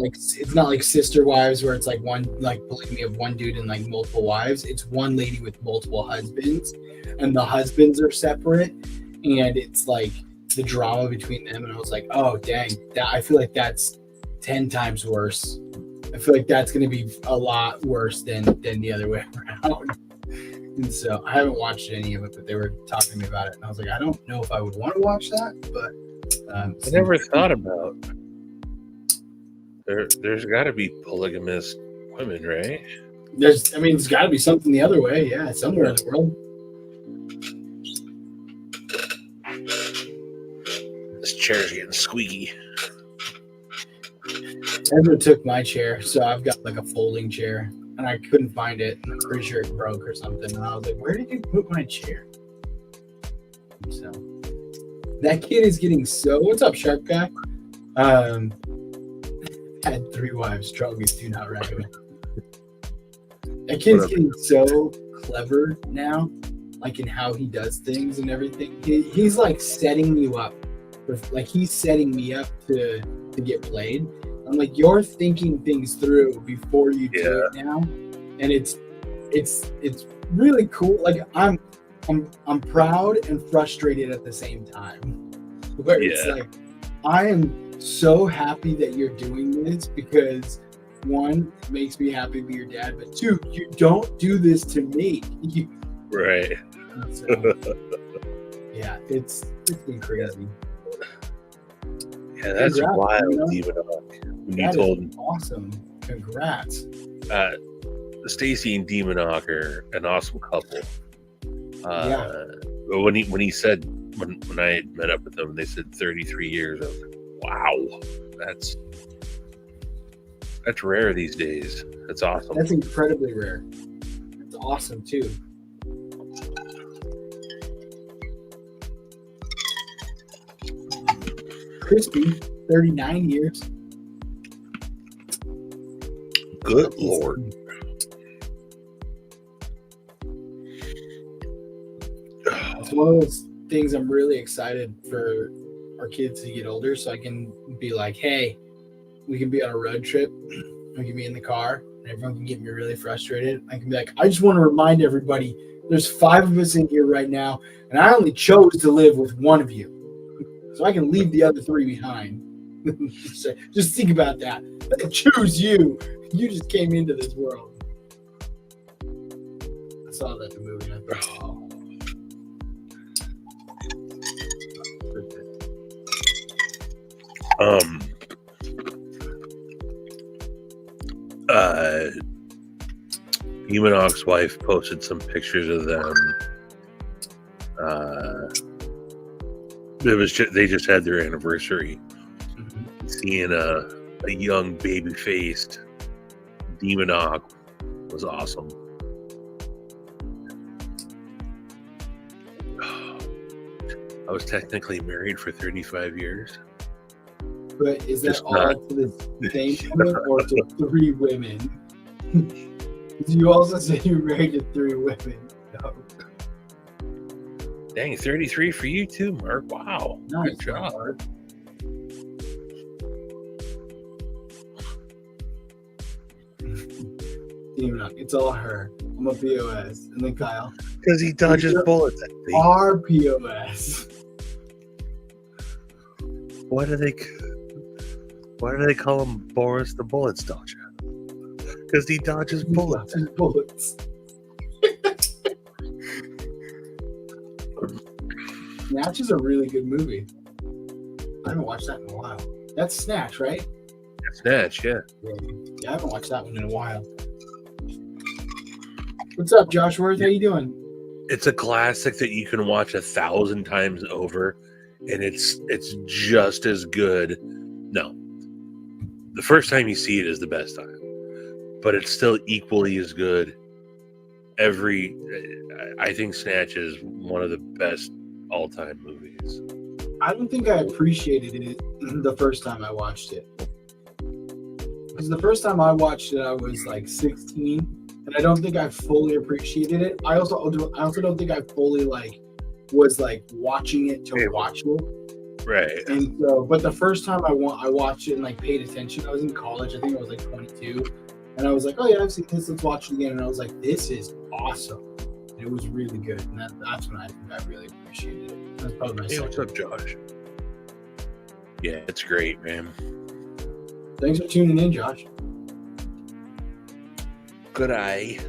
like sister wives where it's like one like polygamy of one dude and like multiple wives. It's one lady with multiple husbands, and the husbands are separate, and it's like the drama between them. And I was like, oh dang, I feel like that's 10 times worse. I feel like that's going to be a lot worse than the other way around. And so I haven't watched any of it, but they were talking to me about it, and I was like, I don't know if I would want to watch that, but I never thought about. There's got to be polygamous women, right? there's got to be something the other way, yeah, somewhere in the world. This chair's getting squeaky. Ezra took my chair, so I've got like a folding chair, and I couldn't find it. And I'm pretty sure it broke or something. And I was like, "Where did you put my chair?" So that kid is getting so. What's up, sharp guy? Had 3 wives. Strongest do not recommend. That kid's getting so clever now, like in how he does things and everything. He's like setting you up, like he's setting me up to get played. I'm like, you're thinking things through before you do it now, and it's really cool. Like I'm proud and frustrated at the same time. Where it's like, I am so happy that you're doing this because 1, it makes me happy to be your dad, but 2, you don't do this to me. Right. So, yeah, it's been crazy. Yeah, that's Congrats, wild, you know? Demon Hawk. When you That told is awesome. Congrats. Stacy and Demon Hawk are an awesome couple. Yeah. But when he said when I had met up with them, they said 33 years. I was like, wow, that's rare these days. That's awesome. That's incredibly rare. It's awesome too. Crispy, 39 years. Good Lord. It's one of those things I'm really excited for our kids to get older so I can be like, hey, we can be on a road trip. We can be in the car and everyone can get me really frustrated. I can be like, I just want to remind everybody there's 5 of us in here right now, and I only chose to live with 1 of you. So I can leave the other 3 behind. Just think about that. I choose you. You just came into this world. I saw that in the movie. And I thought, Demon Hawk's wife posted some pictures of them. They just had their anniversary. Seeing a young baby-faced Demon Hawk was awesome. I was technically married for 35 years. But is that Just all not- to the same woman or to 3 women? You also said you were married to 3 women. No. Dang, 33 for you too, Mark. Wow. Nice Good job. job. It's all her. I'm a POS. And then Kyle. Because he dodges bullets. I think. Our POS. Why do they call him Boris the Bullets Dodger? Because he dodges bullets. Bullets. Snatch is a really good movie. I haven't watched that in a while. That's Snatch, right? Snatch, yeah. Yeah, I haven't watched that one in a while. What's up, Josh Worth? How you doing? It's a classic that you can watch 1,000 times over, and it's just as good. No, the first time you see it is the best time, but it's still equally as good. I think Snatch is one of the best all-time movies. I don't think I appreciated it the first time I watched it. Because the first time I watched it, I was like 16, and I don't think I fully appreciated it. I also don't think I fully was watching it to watch it. Right. And so, but the first time I watched it and paid attention, I was in college. I think I was 22, and I was like, oh yeah, I've seen this. Let's watch it again. And I was like, this is awesome. And it was really good, and that's when I think I really appreciated it. That's probably my second. What's up, Josh? Yeah, it's great, man. Thanks for tuning in, Josh. Good eye.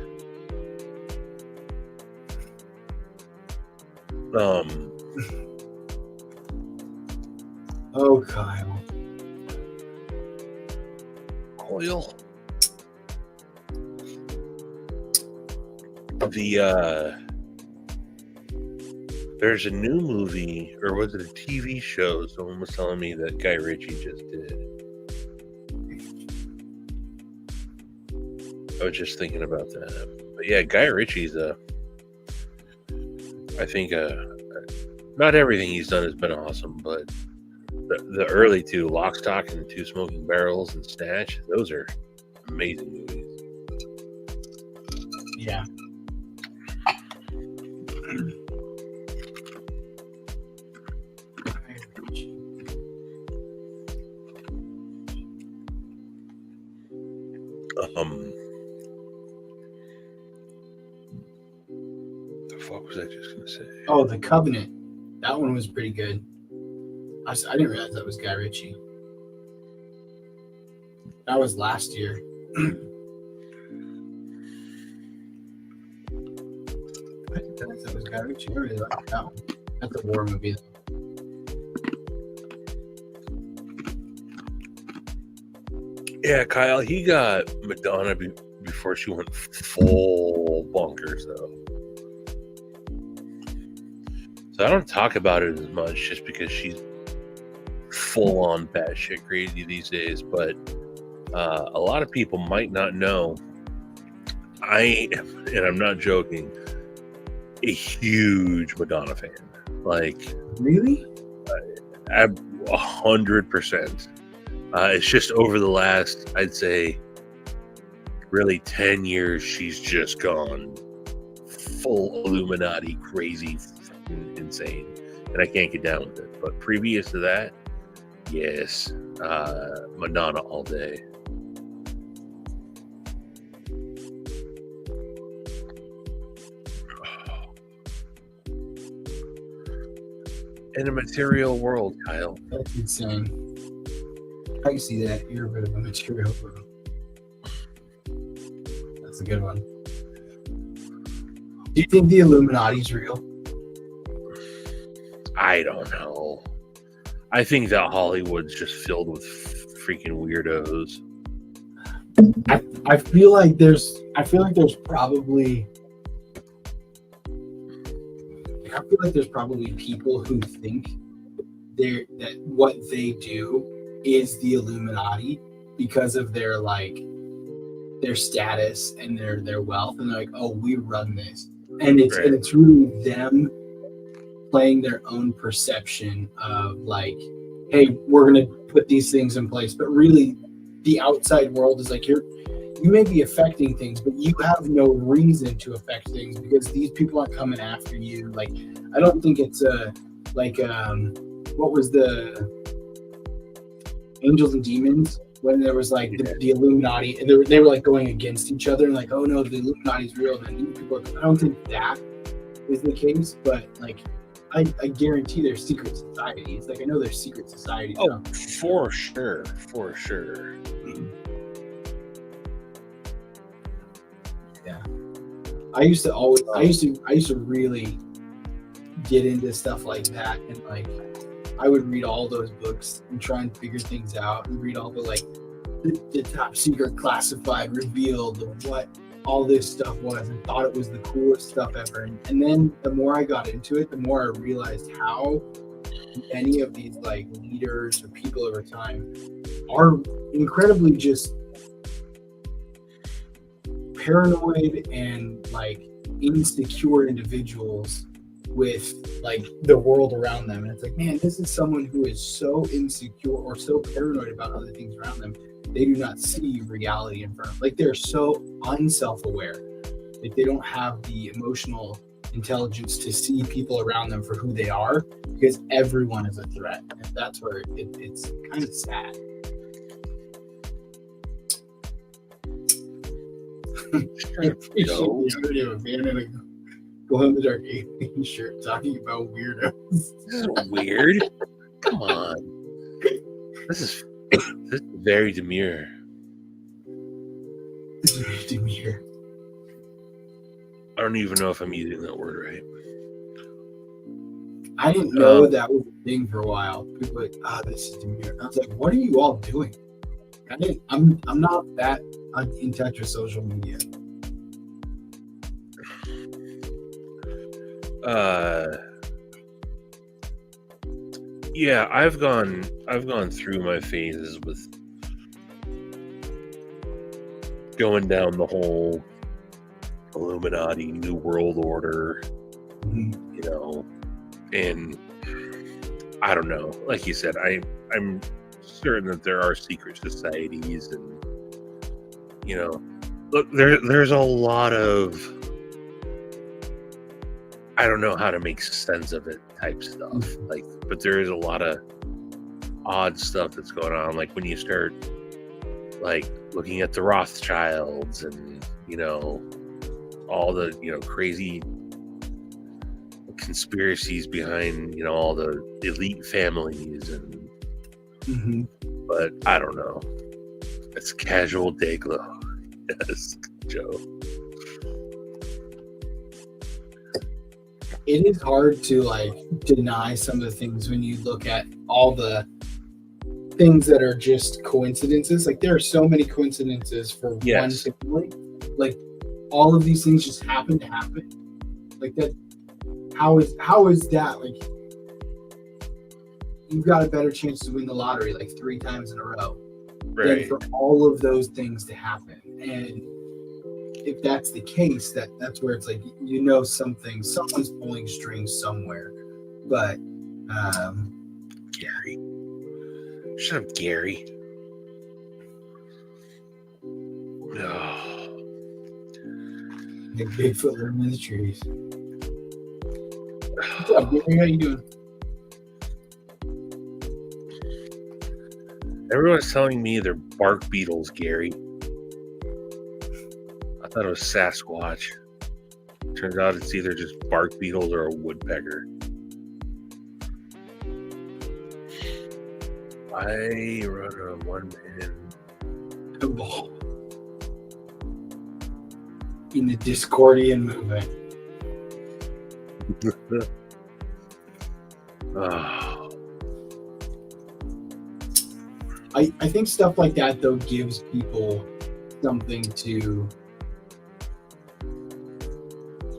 Oh, Kyle. Oil. There's a new movie, or was it a TV show? Someone was telling me that Guy Ritchie just did. I was just thinking about that. But yeah, Guy Ritchie's I think not everything he's done has been awesome, but the early two, Lock, Stock, and Two Smoking Barrels and Snatch, those are amazing movies. Yeah. The fuck was I just gonna say? Oh, The Covenant. That one was pretty good. I didn't realize that was Guy Ritchie. That was last year. I didn't realize that was Guy Ritchie. I really like that one. That's a war movie. Yeah, Kyle, he got Madonna before she went full bonkers, though. So I don't talk about it as much just because she's full on batshit crazy these days. But a lot of people might not know. I am, and I'm not joking, a huge Madonna fan. Really? 100%. It's just over the last, I'd say, really 10 years, she's just gone full Illuminati, crazy, insane, and I can't get down with it. But previous to that, yes, Madonna all day. In a material world, Kyle. That's insane. I can see that. You're a bit of a material bro. That's a good one. Do you think the Illuminati's real? I don't know. I think that Hollywood's just filled with freaking weirdos. I feel like there's probably people who think that what they do is the Illuminati because of their status and their wealth, and they're like, oh, we run this, and it's really them playing their own perception of hey, we're gonna put these things in place, but really the outside world is you may be affecting things, but you have no reason to affect things because these people aren't coming after you. I don't think it's what was the Angels and Demons when there was the Illuminati, and they were going against each other and oh no, the Illuminati's real. And people I don't think that is the case, but I guarantee there's secret societies. I know there's secret societies. Oh, for sure. Yeah. I used to really get into stuff like that, and I would read all those books and try and figure things out and read all the the top secret classified revealed of what all this stuff was, and thought it was the coolest stuff ever. And then the more I got into it, the more I realized how many of these like leaders or people over time are incredibly just paranoid and like insecure individuals with like the world around them. And it's like, man, this is someone who is so insecure or so paranoid about other things around them, they do not see reality in front of them. Like they're so unself-aware. Like they don't have the emotional intelligence to see people around them for who they are, because everyone is a threat. And that's where it's kind of sad. I appreciate the idea of a man in a glow-in-the-dark alien shirt talking about weirdos. This is weird. Come on. This is very demure. This is very demure. I don't even know if I'm using that word right. I didn't know that was a thing for a while. People were like, this is demure. And I was like, what are you all doing? I'm not that in touch with social media. Yeah, I've gone through my phases with going down the whole Illuminati, New World Order, you know, and I don't know. Like you said, I'm certain that there are secret societies, and you know, look, there's a lot of I don't know how to make sense of it type stuff. Like, but there is a lot of odd stuff that's going on. Like when you start like looking at the Rothschilds and, you know, all the, you know, crazy conspiracies behind, you know, all the elite families and but I don't know. It's casual day glow. Yes, Joe. It is hard to like deny some of the things when you look at all the things that are just coincidences. Like there are so many coincidences for one family. Like all of these things just happen to happen. Like that. How is that? Like you've got a better chance to win the lottery like 3 times in a row than for all of those things to happen. And if that's the case, that's where it's like, you know, someone's pulling strings somewhere. But Gary, shut up, Gary. Oh. Like Bigfoot living in the trees. What's up, Gary? How you doing? Everyone's telling me they're bark beetles, Gary. I thought it was Sasquatch. Turns out it's either just bark beetles or a woodpecker. I run a one-man ball in the Discordian movement. Oh. I think stuff like that though gives people something to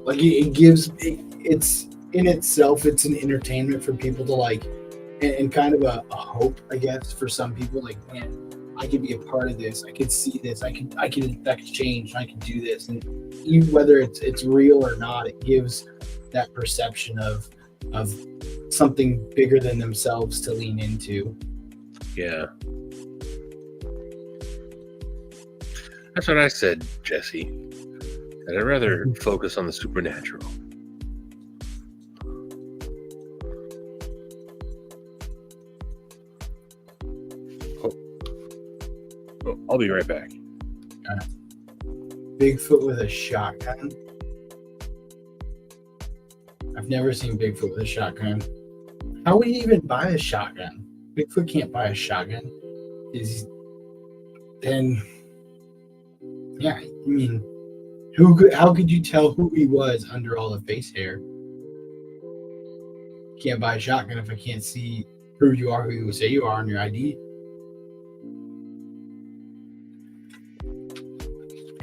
like. It's in itself, it's an entertainment for people to like, and kind of a hope, I guess, for some people. Like, man, I could be a part of this. I could see this. I could affect change. I could do this. And even whether it's real or not, it gives that perception of something bigger than themselves to lean into. Yeah. That's what I said, Jesse. I'd rather focus on the supernatural. Oh, I'll be right back. Bigfoot with a shotgun. I've never seen Bigfoot with a shotgun. How would he even buy a shotgun? Bigfoot can't buy a shotgun. Yeah, I mean, how could you tell who he was under all the face hair? Can't buy a shotgun if I can't see who you are, who you say you are on your ID.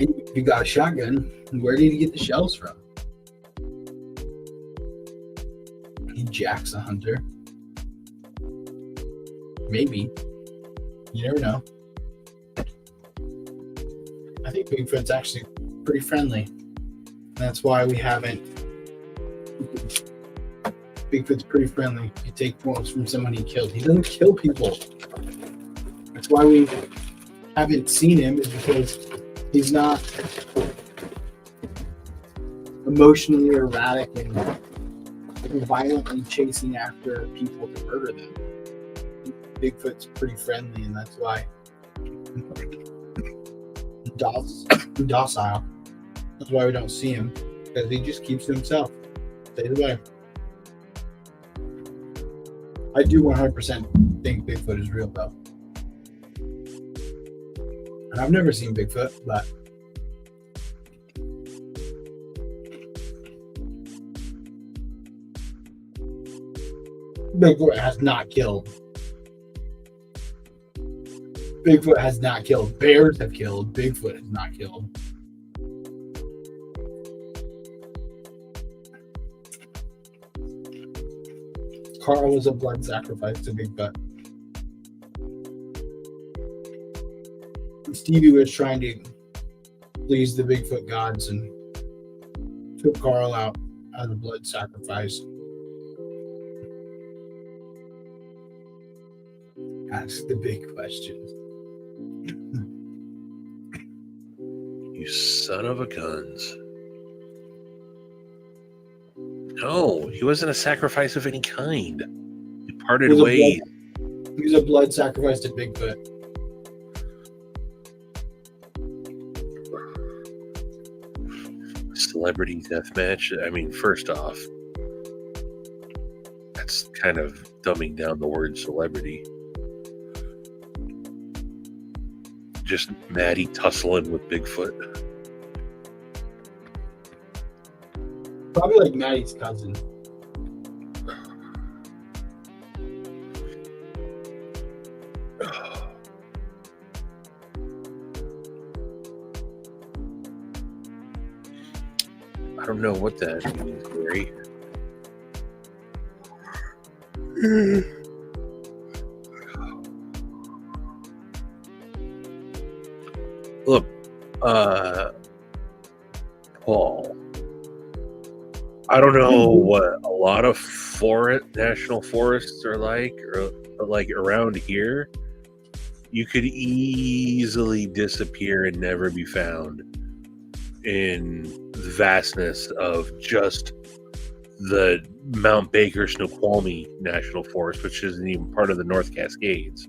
And if you got a shotgun, where did he get the shells from? He jacks a hunter. Maybe. You never know. I think Bigfoot's actually pretty friendly. That's why we haven't. Bigfoot's pretty friendly. You take quotes from someone he killed. He doesn't kill people. That's why we haven't seen him, is because he's not emotionally erratic and violently chasing after people to murder them. Bigfoot's pretty friendly, and that's why docile. That's why we don't see him, because he just keeps to himself. Stays away. I do 100% think Bigfoot is real, though. And I've never seen Bigfoot, but Bigfoot has not killed. Bigfoot has not killed. Bears have killed. Bigfoot has not killed. Carl was a blood sacrifice to Bigfoot. Stevie was trying to please the Bigfoot gods and took Carl out as a blood sacrifice. Ask the big questions. You son of a guns. No, he wasn't a sacrifice of any kind. He parted ways. He was a blood sacrifice to Bigfoot. Celebrity death match. I mean, first off, that's kind of dumbing down the word celebrity. Just Maddie tussling with Bigfoot. Probably like Maddie's cousin. I don't know what that means, Gary. Look, Paul, I don't know what a lot of national forests are like, or like around here. You could easily disappear and never be found in the vastness of just the Mount Baker Snoqualmie National Forest, which isn't even part of the North Cascades.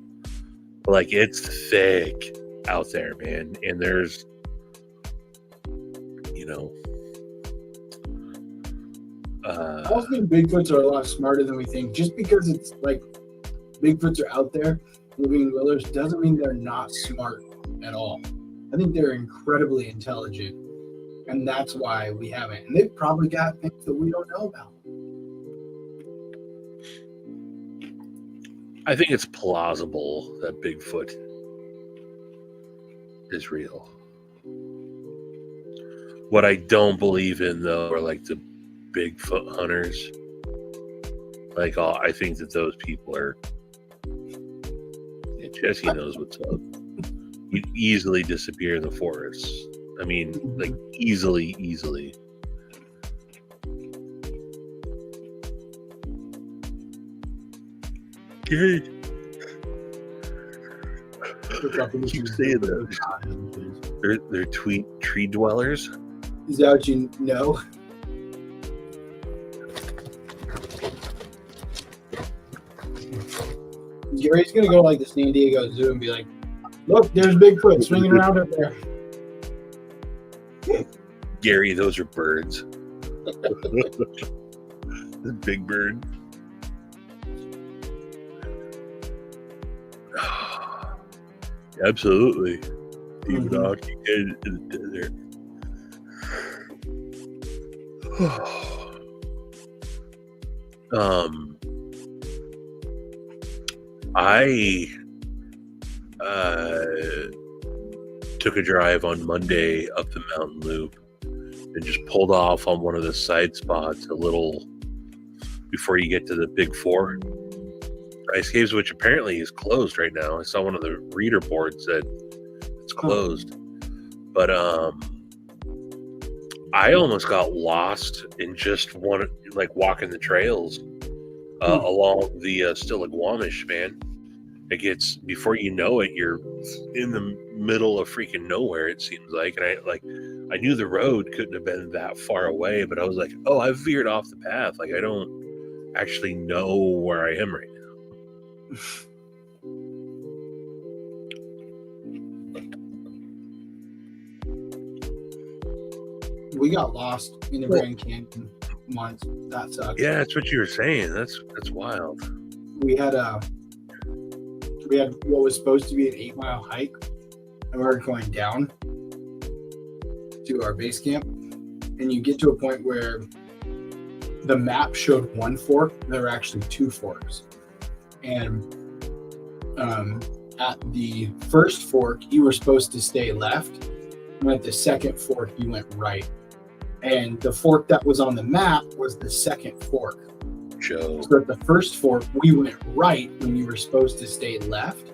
But like, it's thick out there, man. And there's, I also think Bigfoots are a lot smarter than we think. Just because it's like Bigfoots are out there living in wilderness doesn't mean they're not smart at all. I think they're incredibly intelligent, and that's why we haven't. And they've probably got things that we don't know about. I think it's plausible that Bigfoot is real. What I don't believe in, though, are like the Bigfoot hunters. Like, I think that those people are. Yeah, Jesse knows what's up. You'd easily disappear in the forest. I mean, like, easily. Good. Keep saying those. They're tree dwellers. Is that what you know? Gary's gonna go like the San Diego Zoo and be like, "Look, there's Bigfoot swinging around up there." Gary, those are birds. The big bird. Absolutely. Even occupied in the desert. I took a drive on Monday up the mountain loop and just pulled off on one of the side spots a little before you get to the Big Four Ice Caves, which apparently is closed right now. I saw one of the reader boards that it's closed. But I almost got lost in just walking the trails along the Stillaguamish, man. It gets, before you know it, you're in the middle of freaking nowhere, it seems like. And I knew the road couldn't have been that far away, but I was like, oh, I veered off the path. Like, I don't actually know where I am right now. We got lost in the Grand Canyon once. That sucks. Yeah, that's what you were saying. That's wild. We had what was supposed to be an 8-mile hike, and we were going down to our base camp. And you get to a point where the map showed one fork. There were actually 2 forks. And at the first fork, you were supposed to stay left. And at the second fork, you went right. And the fork that was on the map was the second fork. Joe. So at the first fork, we went right when you were supposed to stay left.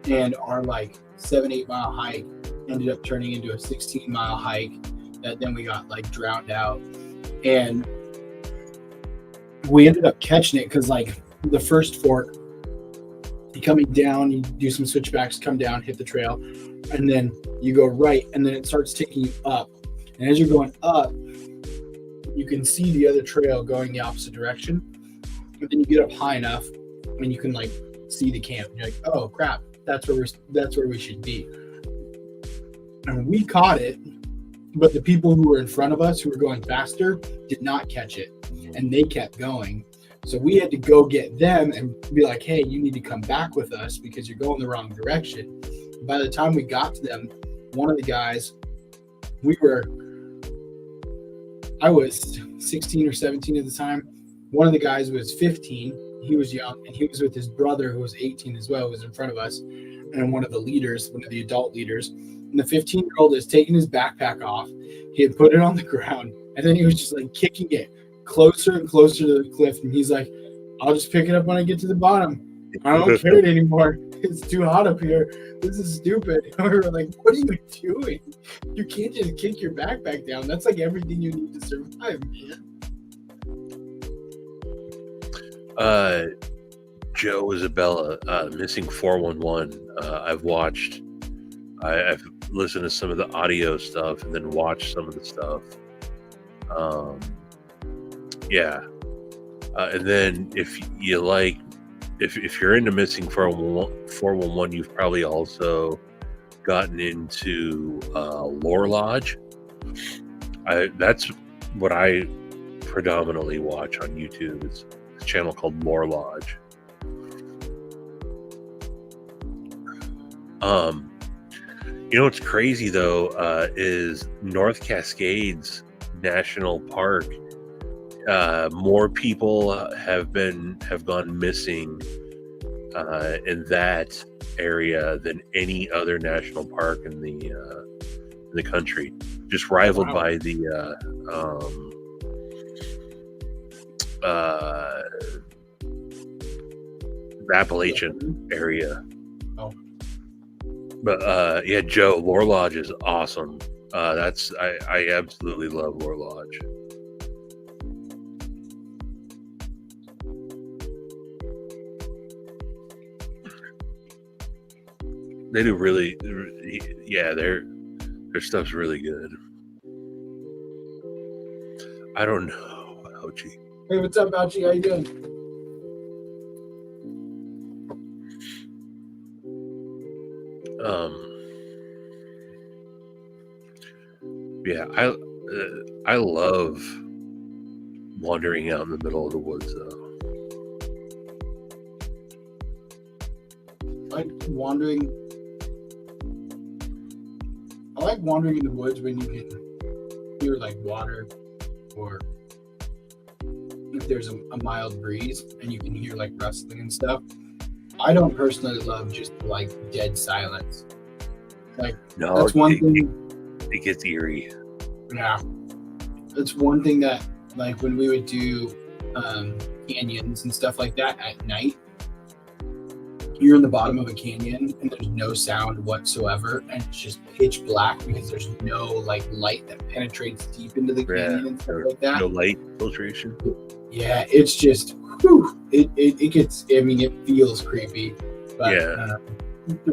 And our 7-8 mile hike ended up turning into a 16-mile hike that then we got drowned out. And we ended up catching it because the first fork, you coming down, you do some switchbacks, come down, hit the trail, and then you go right, and then it starts taking you up. And as you're going up, you can see the other trail going the opposite direction. But then you get up high enough, and you can see the camp. And you're like, oh crap, that's where we should be. And we caught it, but the people who were in front of us, who were going faster, did not catch it, and they kept going. So we had to go get them and be like, hey, you need to come back with us because you're going the wrong direction. By the time we got to them, one of the guys, I was 16 or 17 at the time. One of the guys was 15. He was young, and he was with his brother, who was 18 as well, who was in front of us, and one of the adult leaders. And the 15-year-old is taking his backpack off. He had put it on the ground, and then he was just kicking it closer and closer to the cliff. And he's like, I'll just pick it up when I get to the bottom. I don't care anymore. It's too hot up here. This is stupid. And we were like, what are you doing? You can't just kick your backpack down. That's everything you need to survive, man. Joe Isabella, Missing 411. I've listened to some of the audio stuff and then watched some of the stuff. And then if you if you're into Missing 411, you've probably also gotten into Lore Lodge. That's what I predominantly watch on YouTube. It's a channel called Lore Lodge. What's crazy though is North Cascades National Park. More people have gone missing in that area than any other national park in the country, just rivaled by the Appalachian area. Oh. But Joe, Lore Lodge is awesome. I absolutely love Lore Lodge. They do really, their stuff's really good. I don't know, Ouchie. Hey, what's up, Ouchie? How you doing? I love wandering out in the middle of the woods, though. I like wandering in the woods when you can hear water, or if there's a mild breeze and you can hear rustling and stuff. I don't personally love just dead silence. Like, No, that's one thing. It gets eerie. Yeah. That's one thing that, like, when we would do canyons and stuff like that at night, you're in the bottom of a canyon and there's no sound whatsoever, and it's just pitch black because there's no like light that penetrates deep into the canyon and stuff like that. No light filtration. Yeah, it's just whew, it gets. I mean, it feels creepy, but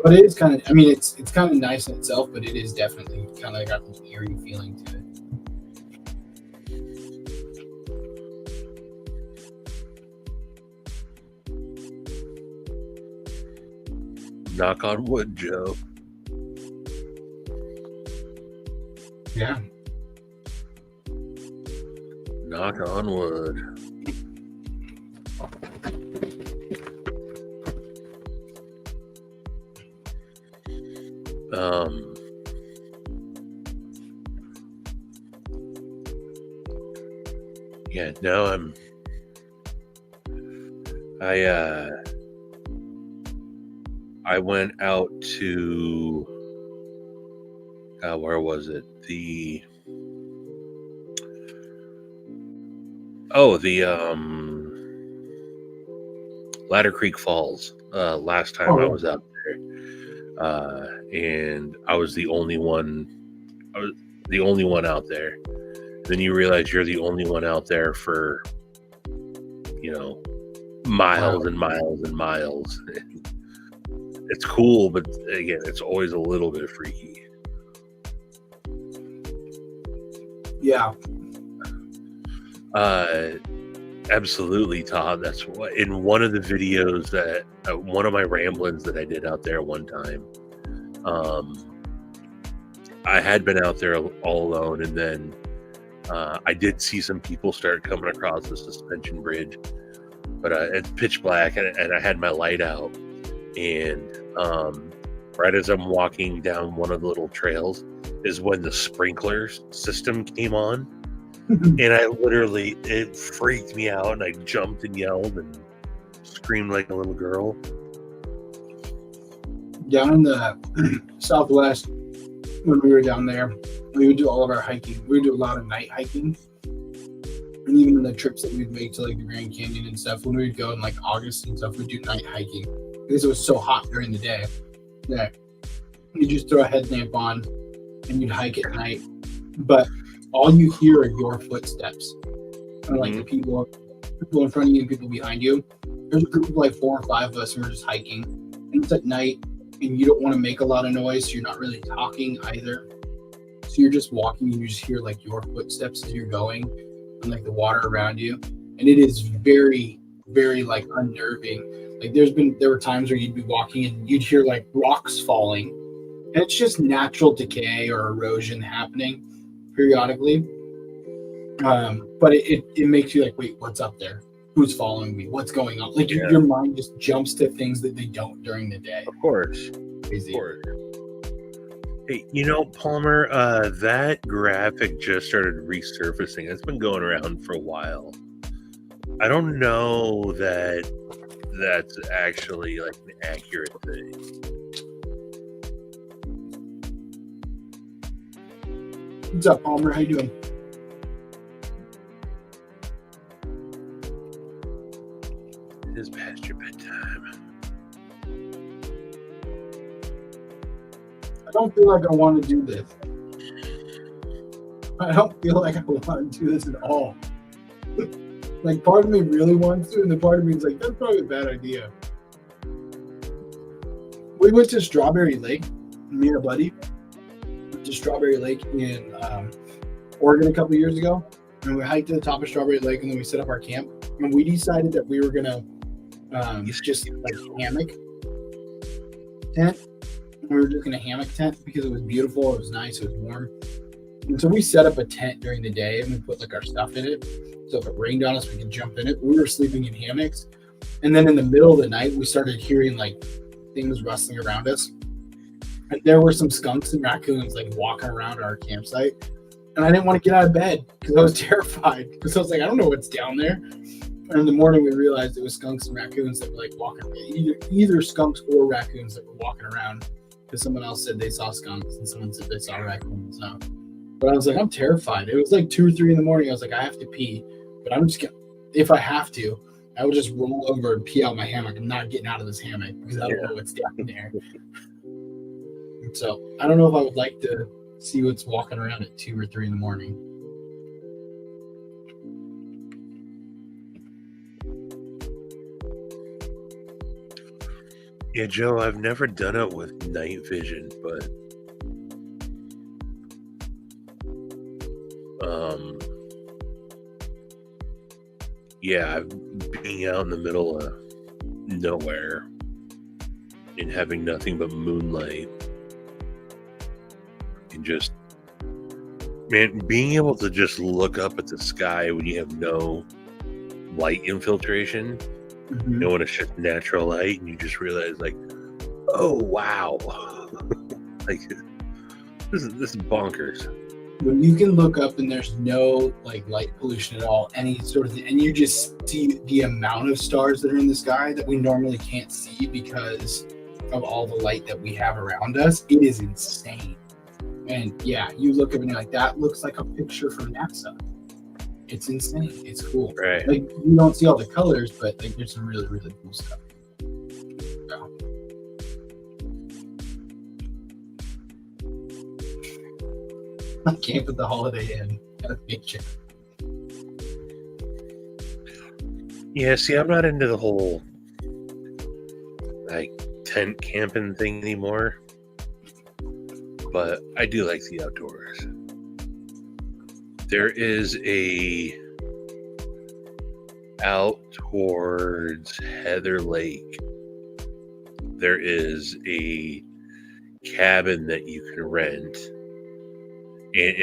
but it is kind of. I mean, it's kind of nice in itself, but it is definitely kind of got an eerie feeling to it. Knock on wood, Joe. Yeah. Knock on wood. Yeah, no, I went out to where was it? The Ladder Creek Falls. Last time I was out there, and I was the only one. I was the only one out there. Then you realize you're the only one out there for, miles and miles and miles. It's cool, but again, it's always a little bit freaky. Yeah. Absolutely, Todd. That's what in one of the videos that one of my ramblings that I did out there one time. I had been out there all alone, and then I did see some people start coming across the suspension bridge, but it's pitch black, and I had my light out, and right as I'm walking down one of the little trails is when the sprinkler system came on. And I literally, it freaked me out, and I jumped and yelled and screamed like a little girl. Down in the Southwest, when we were down there, we would do all of our hiking. We would do a lot of night hiking. And even in the trips that we'd make to like the Grand Canyon and stuff, when we would go in like August and stuff, we'd do night hiking because it was so hot during the day that you just throw a headlamp on and you'd hike at night. But all you hear are your footsteps. And like the people in front of you and people behind you. There's a group of like 4 or 5 of us, and we're just hiking. And it's at night, and you don't want to make a lot of noise, so you're not really talking either. So you're just walking, and you just hear like your footsteps as you're going, and like the water around you. And it is very, very like unnerving. Like there were times where you'd be walking and you'd hear like rocks falling, and it's just natural decay or erosion happening periodically. But it makes you like, wait, what's up there? Who's following me? What's going on? Like your mind just jumps to things that they don't during the day. Of course. Crazy. Of course. Hey, Palmer, that graphic just started resurfacing. It's been going around for a while. I don't know that that's actually like an accurate thing. What's up, Palmer? How you doing? It is past your bedtime. I don't feel like I want to do this. I don't feel like I want to do this at all. Like, part of me really wants to, and the part of me is like, that's probably a bad idea. We went to Strawberry Lake, me and a buddy. Went to Strawberry Lake in Oregon a couple of years ago. And we hiked to the top of Strawberry Lake, and then we set up our camp. And we decided that we were going to just like hammock tent. We were just going to hammock tent because it was beautiful, it was nice, it was warm. And so we set up a tent during the day, and we put like our stuff in it. So if it rained on us, we could jump in it. We were sleeping in hammocks. And then in the middle of the night, we started hearing like things rustling around us. And there were some skunks and raccoons like walking around our campsite. And I didn't want to get out of bed because I was terrified. Because I was like, I don't know what's down there. And in the morning, we realized it was skunks and raccoons that were like walking, either skunks or raccoons that were walking around because someone else said they saw skunks and someone said they saw raccoons. So, but I was like, I'm terrified. It was like 2 or 3 in the morning. I was like, I have to pee, but I'm just gonna, if I have to, I would just roll over and pee out my hammock. I'm not getting out of this hammock because I don't know what's down there. So I don't know if I would like to see what's walking around at 2 or 3 in the morning. Yeah, Joe, I've never done it with night vision, but yeah, being out in the middle of nowhere and having nothing but moonlight and just, man, being able to just look up at the sky when you have no light infiltration, you know, when it's just natural light, and you just realize, like, oh wow, like this is bonkers. When you can look up and there's no like light pollution at all, any sort of thing, and you just see the amount of stars that are in the sky that we normally can't see because of all the light that we have around us, it is insane. And yeah, you look up and you're like, that looks like a picture from NASA. It's insane. It's cool. Right. Like, you don't see all the colors, but like there's some really, really cool stuff. So. I can't put the Holiday Inn at a picture. Yeah, see, I'm not into the whole like tent camping thing anymore, but I do like the outdoors. There is out towards Heather Lake, there is a cabin that you can rent, and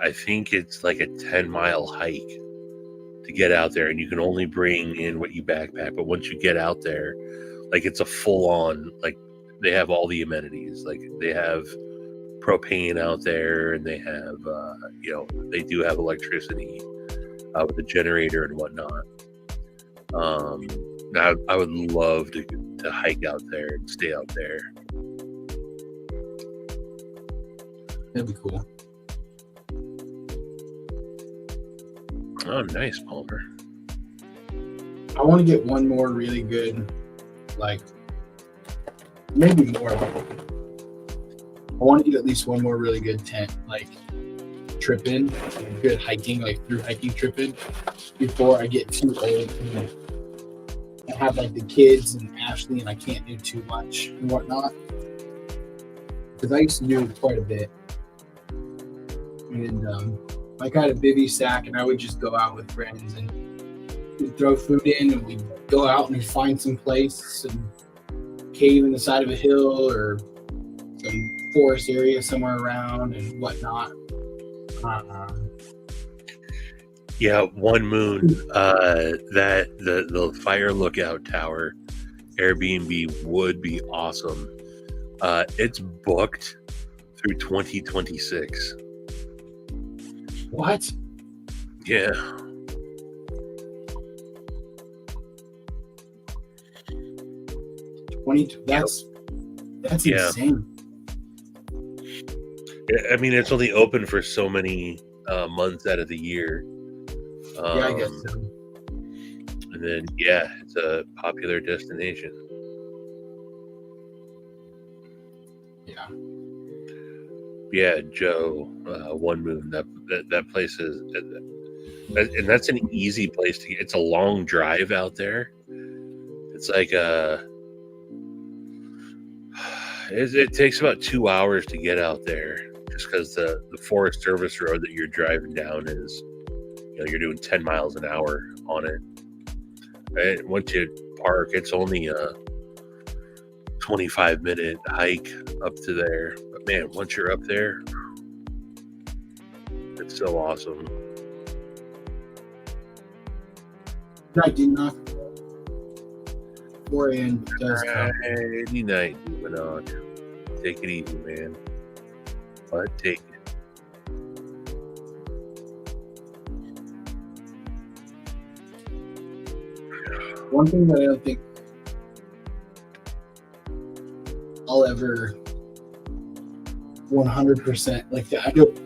I think it's like a 10-mile hike to get out there, and you can only bring in what you backpack. But once you get out there, like, it's a full-on, like, they have all the amenities. Like, they have propane out there, and they have they do have electricity with the generator and whatnot. I would love to hike out there and stay out there. That'd be cool. Oh, nice, Palmer. I want to get one more really good, like, maybe more. I want to get at least one more really good tent, like, trip in, good hiking, like through hiking trip in, before I get too old and I have like the kids and Ashley and I can't do too much and whatnot. Because I used to do quite a bit. And like, I had a bivy sack and I would just go out with friends and we'd throw food in and we'd go out and we'd find some place and cave in the side of a hill or some forest area somewhere around and whatnot. Yeah, One Moon, that the fire lookout tower Airbnb would be awesome. It's booked through 2026. What? Yeah. That's Yeah. insane. I mean, it's only open for so many months out of the year. Yeah, I guess so. And then, yeah, it's a popular destination. Yeah. Yeah, Joe, One Moon. That place is, and that's an easy place to get. It's a long drive out there. It's like it takes about 2 hours to get out there, just because the Forest Service road that you're driving down is, you're doing 10 miles an hour on it. Right? Once you park, it's only a 25-minute hike up to there. But man, once you're up there, it's so awesome. Night, D-Knock. 4 a.m. does come. Friday night, D-Knock. Take it easy, man. But take it. One thing that I don't think I'll ever 100%. Like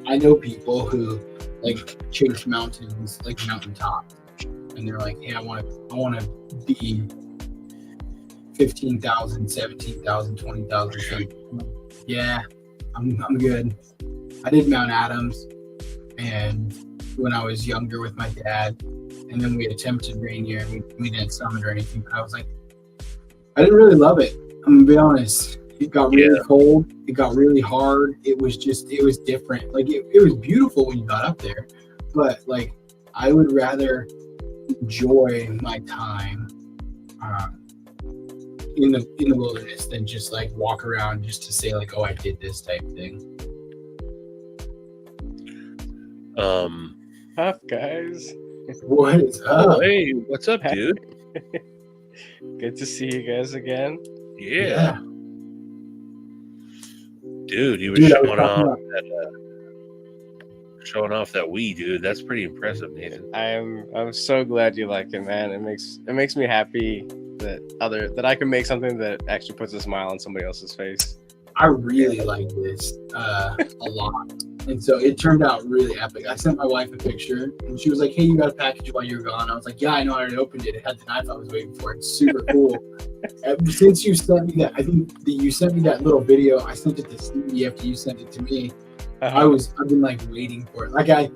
I know people who like chase mountains, like mountaintops, and they're like, hey, I want to be 15,000, 17,000, 20,000 feet. Yeah, I'm good. I did Mount Adams, and when I was younger with my dad, and then we attempted Rainier, and we didn't summit or anything. But I was like, I didn't really love it. I'm gonna be honest. It got really cold. It got really hard. It was different. Like it was beautiful when you got up there, but like I would rather enjoy my time in the wilderness than just like walk around just to say like, oh, I did this type thing. Up, guys. What is up? Oh, hey, what's up, dude? Good to see you guys again. Yeah. Dude, you were showing off that weed, dude. That's pretty impressive, Nathan. I'm so glad you like it, man. It makes me happy that I can make something that actually puts a smile on somebody else's face. I really like this a lot. And so it turned out really epic. I sent my wife a picture, and she was like, hey, you got a package while you were gone. I was like, yeah, I know, I already opened it. It had the knife I was waiting for. It's super cool. Since you sent me that, I think that you sent me that little video. I sent it to Stevie after you sent it to me. I've been like waiting for it. Like I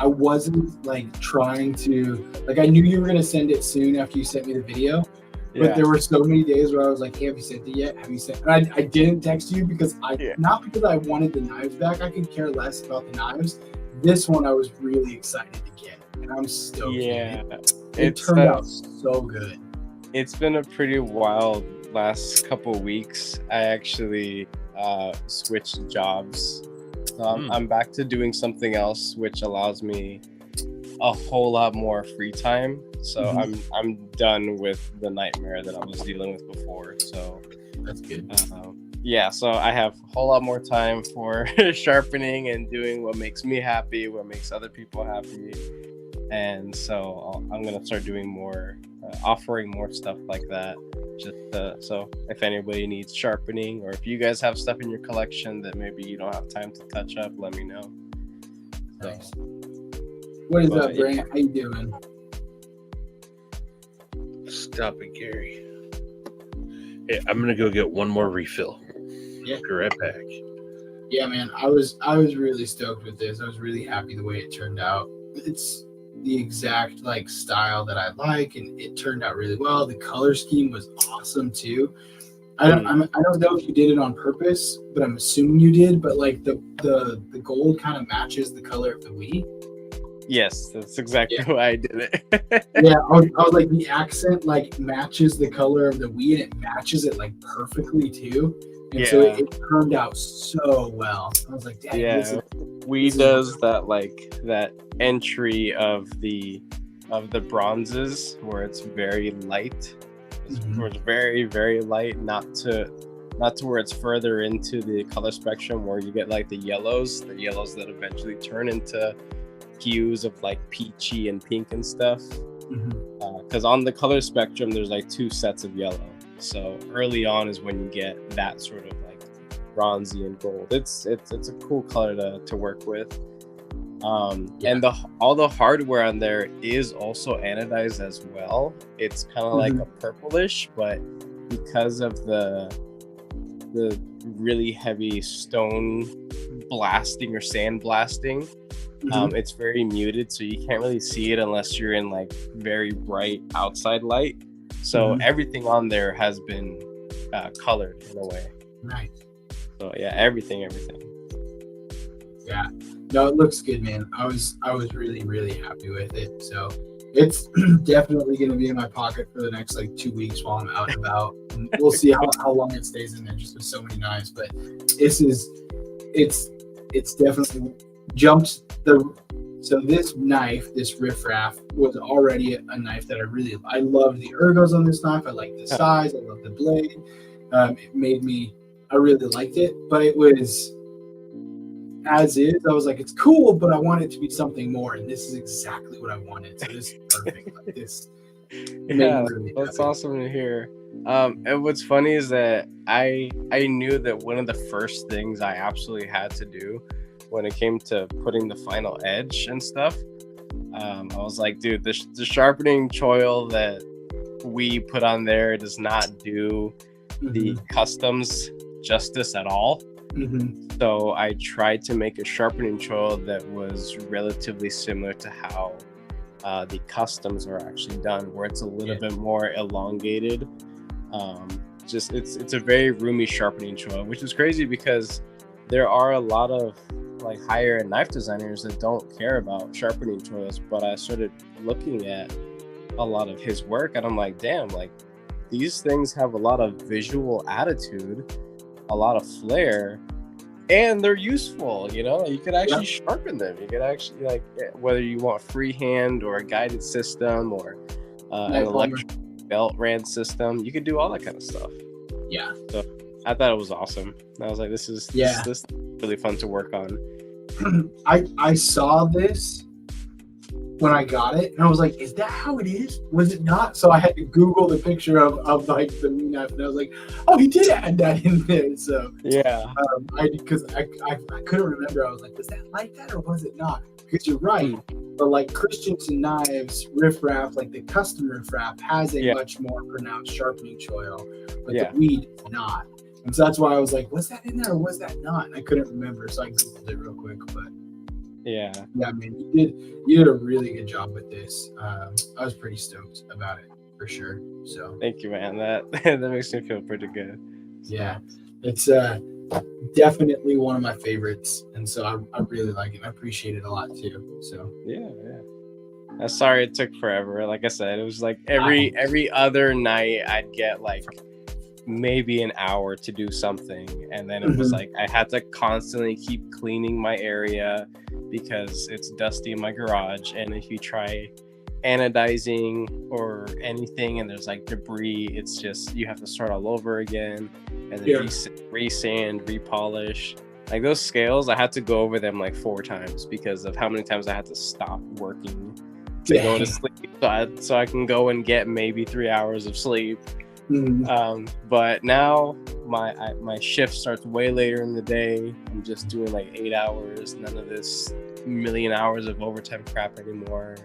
wasn't like trying to, like I knew you were going to send it soon after you sent me the video. But there were so many days where I was like, hey, have you sent it yet? Have you sent it? And I didn't text you because not because I wanted the knives back. I could care less about the knives. This one I was really excited to get. And I'm stoked. Yeah. It turned out so good. It's been a pretty wild last couple weeks. I actually switched jobs. I'm back to doing something else, which allows me a whole lot more free time. So I'm done with the nightmare that I was dealing with before. So that's good. So I have a whole lot more time for sharpening and doing what makes me happy, what makes other people happy. And so I'm gonna start doing more, offering more stuff like that. Just so if anybody needs sharpening, or if you guys have stuff in your collection that maybe you don't have time to touch up, let me know. Thanks. What is up, Brant? How you doing? Stop it, Gary. Hey, I'm gonna go get one more refill. Yeah, be right back. Yeah, man, I was really stoked with this. I was really happy the way it turned out. It's the exact like style that I like, and it turned out really well. The color scheme was awesome too. I don't know if you did it on purpose, but I'm assuming you did. But like the gold kind of matches the color of the Wii. Yes, that's exactly why I did it. Yeah, I was like, the accent like matches the color of the Wii, and it matches it like perfectly too. And so it turned out so well. I was like, dang, Wii does that, like that entry of the bronzes where it's very light. Where it's very, very light, not to where it's further into the color spectrum where you get like the yellows that eventually turn into hues of like peachy and pink and stuff, because on the color spectrum there's like two sets of yellow. So early on is when you get that sort of like bronzy and gold. It's a cool color to work with. And all the hardware on there is also anodized as well. It's kind of like a purplish, but because of the really heavy stone blasting or sand blasting, it's very muted, so you can't really see it unless you're in like very bright outside light. So everything on there has been colored in a way. Nice. So yeah, everything. Yeah, no, it looks good, man. I was really, really happy with it. So it's definitely going to be in my pocket for the next like 2 weeks while I'm out and about. And we'll see how long it stays in there, just with so many knives. But it's definitely jumped so this knife, this riffraff, was already a knife that I loved the ergos on this knife. I liked the size. I loved the blade. I really liked it, but it was as is. I was like, it's cool, but I want it to be something more, and this is exactly what I wanted. So this is perfect. Like this. Yeah, that's awesome to hear. And what's funny is that I knew that one of the first things I absolutely had to do when it came to putting the final edge and stuff, I was like, dude, the sharpening choil that we put on there does not do the customs justice at all. So I tried to make a sharpening choil that was relatively similar to how the customs are actually done, where it's a little bit more elongated. Just it's a very roomy sharpening choil, which is crazy because there are a lot of like higher end knife designers that don't care about sharpening choils. But I started looking at a lot of his work and I'm like, damn, like these things have a lot of visual attitude, a lot of flair, and they're useful. You know, you could actually sharpen them. You could actually, like, whether you want freehand or a guided system or an electric belt rand system, you could do all that kind of stuff. Yeah. So I thought it was awesome. I was like, this is really fun to work on. I saw this when I got it, and I was like, "Is that how it is? Was it not?" So I had to Google the picture of like the meat knife, and I was like, "Oh, he did add that in there." So yeah, because I couldn't remember. I was like, "Was that like that or was it not?" Because you're right, but like Christensen knives, riffraff, like the custom riffraff, has a much more pronounced sharpening choil, but the weed is not. And so that's why I was like, "Was that in there or was that not?" And I couldn't remember, so I Googled it real quick, but. Yeah, I mean, you did a really good job with this. I was pretty stoked about it for sure. So thank you, man. That makes me feel pretty good. Yeah, it's definitely one of my favorites, and so I really like it. I appreciate it a lot too. So yeah. I'm sorry it took forever. Like I said, it was like every other night I'd get like maybe an hour to do something, and then it was like I had to constantly keep cleaning my area because it's dusty in my garage, and if you try anodizing or anything and there's like debris, it's just you have to start all over again, and then resand, repolish. Like those scales, I had to go over them like 4 times because of how many times I had to stop working to go to sleep so I can go and get maybe 3 hours of sleep. But now my shift starts way later in the day. I'm just doing like 8 hours, none of this million hours of overtime crap anymore.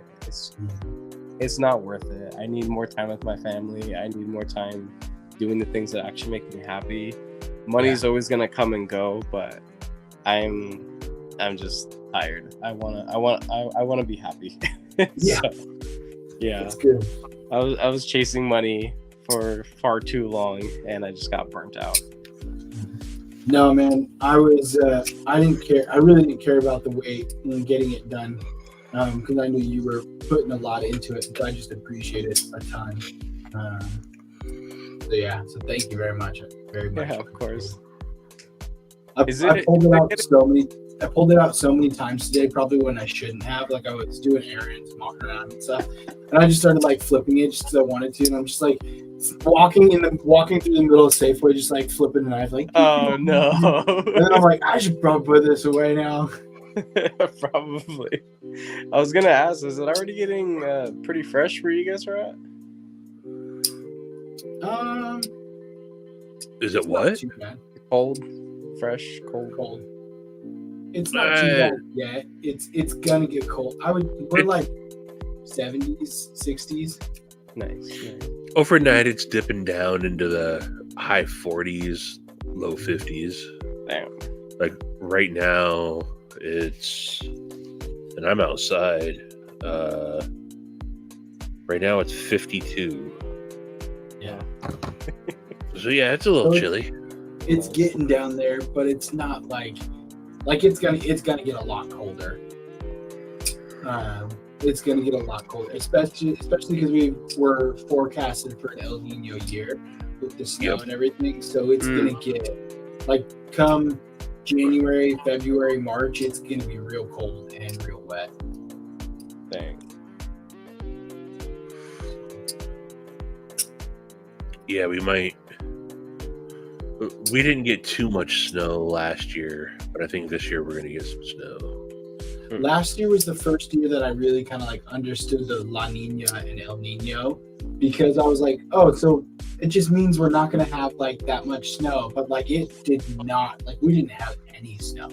It's not worth it. I need more time with my family. I need more time doing the things that actually make me happy. Money's always gonna come and go, but I'm just tired. I wanna be happy. Yeah. That's good. I was chasing money for far too long, and I just got burnt out. No, man, I didn't care. I really didn't care about the weight and getting it done because I knew you were putting a lot into it. So I just appreciate it a ton. So thank you very much. Very much. Yeah, of course. I pulled it out so many times today, probably when I shouldn't have. Like I was doing errands, walking around and stuff, and I just started like flipping it just because I wanted to, and I'm just like walking through the middle of Safeway, just like flipping the knife, like oh no. And then I'm like, I should probably put this away now. Probably. I was gonna ask, is it already getting pretty fresh where you guys are at? Is it what? Cold, fresh, cold. It's not too bad yet. It's gonna get cold. We're like 70s, 60s. Nice. Overnight, it's dipping down into the high 40s, low 50s. Damn. Like right now, and I'm outside. Right now, it's 52. Yeah. So yeah, it's a little chilly. It's getting down there, but it's not like it's gonna get a lot colder. It's gonna get a lot colder, especially because we were forecasted for an El Nino year with the snow and everything. So it's gonna get like come January, February, March, it's gonna be real cold and real wet. Dang. Yeah, we didn't get too much snow last year, but I think this year we're gonna get some snow. Last year was the first year that I really kind of like understood the La Nina and El Nino, because I was like, oh, so it just means we're not going to have like that much snow. But like it did not, like we didn't have any snow.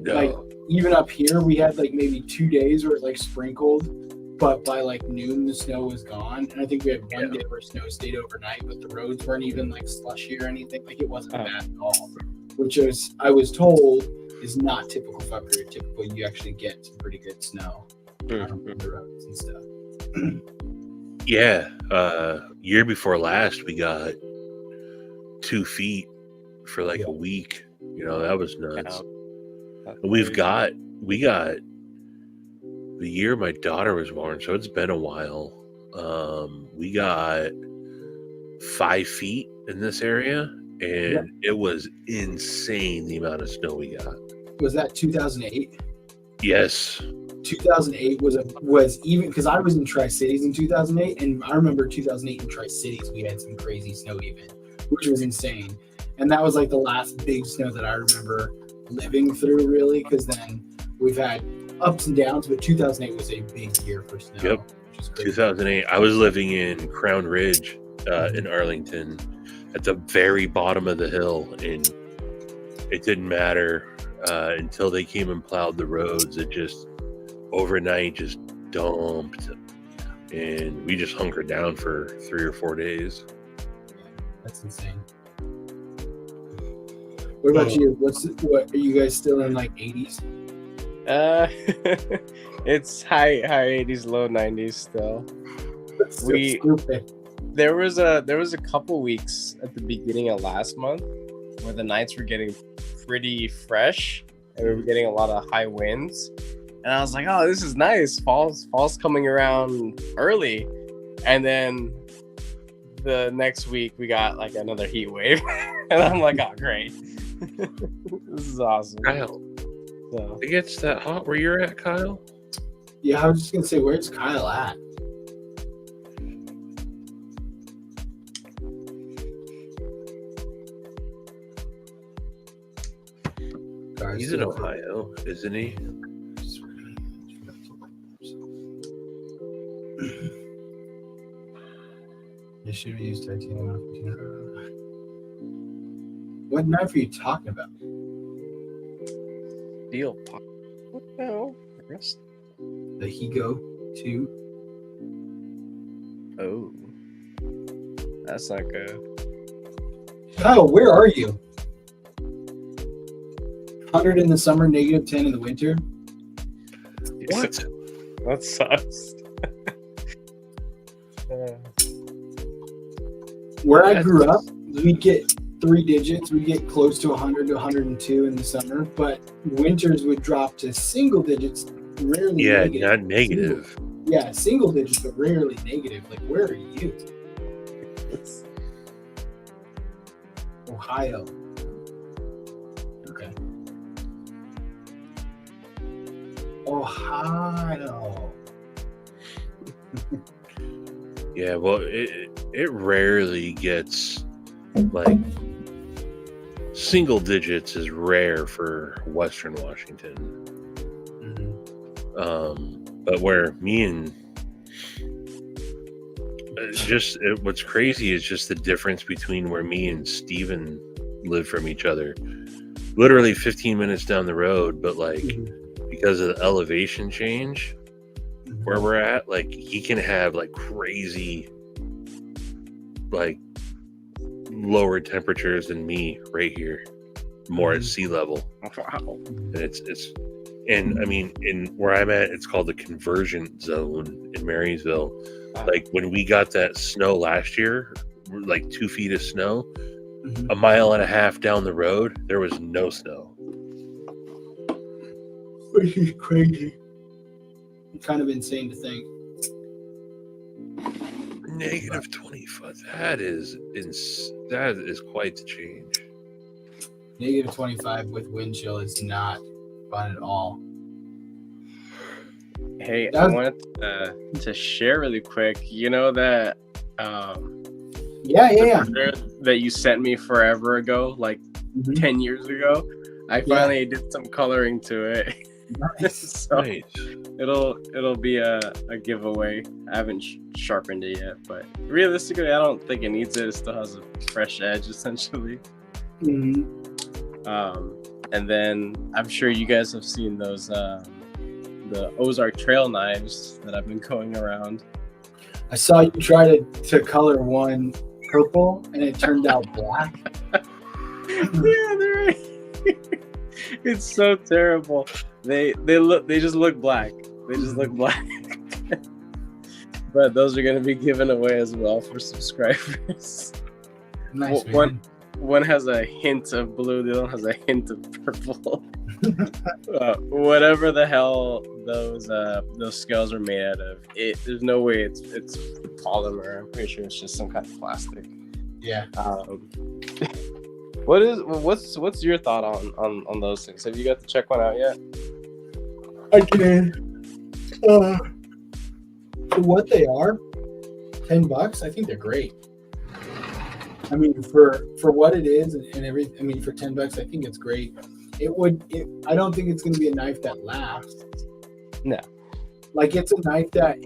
No. Like even up here, we had like maybe 2 days where it like sprinkled, but by like noon the snow was gone. And I think we had one day where snow stayed overnight, but the roads weren't even like slushy or anything. Like it wasn't bad at all, which I was told is not typical for up here. Typical, you actually get some pretty good snow on the roads and stuff. Yeah, year before last we got 2 feet for like a week. You know, that was nuts. We got the year my daughter was born, so it's been a while. We got 5 feet in this area, and it was insane the amount of snow we got. Was that 2008? Yes. 2008 was even because I was in Tri-Cities in 2008, and I remember 2008 in Tri-Cities we had some crazy snow even, which was insane. And that was like the last big snow that I remember living through, really, because then we've had ups and downs, but 2008 was a big year for snow. Yep. Which is crazy. 2008. I was living in Crown Ridge in Arlington at the very bottom of the hill, and it didn't matter until they came and plowed the roads. It just overnight just dumped, and we just hunkered down for 3 or 4 days. That's insane. What about you? What are you guys still in like 80s? It's high 80s, low 90s still. That's so stupid. There was a couple weeks at the beginning of last month where the nights were getting pretty fresh and we were getting a lot of high winds. And I was like, oh, this is nice. Fall's coming around early. And then the next week we got like another heat wave. And I'm like, oh, great. This is awesome. Kyle, So, it gets that hot where you're at, Kyle? Yeah, I was just gonna say, where's Kyle at? He's in Ohio, isn't he? You should have used titanium. What knife are you talking about? deal pop. What the hell? Rest? The Higo 2. Oh, that's not good. Kyle, where are you? 100 in the summer, -10 in the winter. What? That sucks. Where I grew up, we'd get 3 digits. We'd get close to 100 to 102 in the summer, but winters would drop to single digits, rarely negative. Not negative. Yeah, single digits, but rarely negative. Like, where are you? Ohio. Okay. Ohio. Yeah, well, it rarely gets like single digits is rare for Western Washington. But where me and what's crazy is just the difference between where me and Steven live from each other. Literally 15 minutes down the road, but like because of the elevation change where we're at, like he can have like crazy like lower temperatures than me right here, more at sea level. Wow. And I mean, in where I'm at, it's called the convergent zone in Marysville. Like when we got that snow last year, like 2 feet of snow, a mile and a half down the road, there was no snow. Which is crazy. Kind of insane to think. -25. That is quite the change. -25 with wind chill is not fun at all. Hey, I wanted to share really quick. You know that Yeah. picture that you sent me forever ago, like 10 years ago. I finally did some coloring to it. Nice. So Nice. it'll be a giveaway. I haven't sharpened it yet, but realistically, I don't think it needs it. It still has a fresh edge, essentially. Mhm. And then I'm sure you guys have seen those the Ozark Trail knives that I've been going around. I saw you try to color one purple, and it turned out black. Yeah, they're it's so terrible. They just look black. They just look black. But those are going to be given away as well for subscribers. Nice, One has a hint of blue, the other one has a hint of purple. Whatever the hell those scales are made out of, there's no way it's polymer. I'm pretty sure it's just some kind of plastic. Yeah. What's your thought on those things? Have you got to check one out yet? I can. For what they are, $10. I think they're great. I mean, for what it is and everything. I mean, for $10, I think it's great. I don't think it's going to be a knife that lasts. No. Like, it's a knife that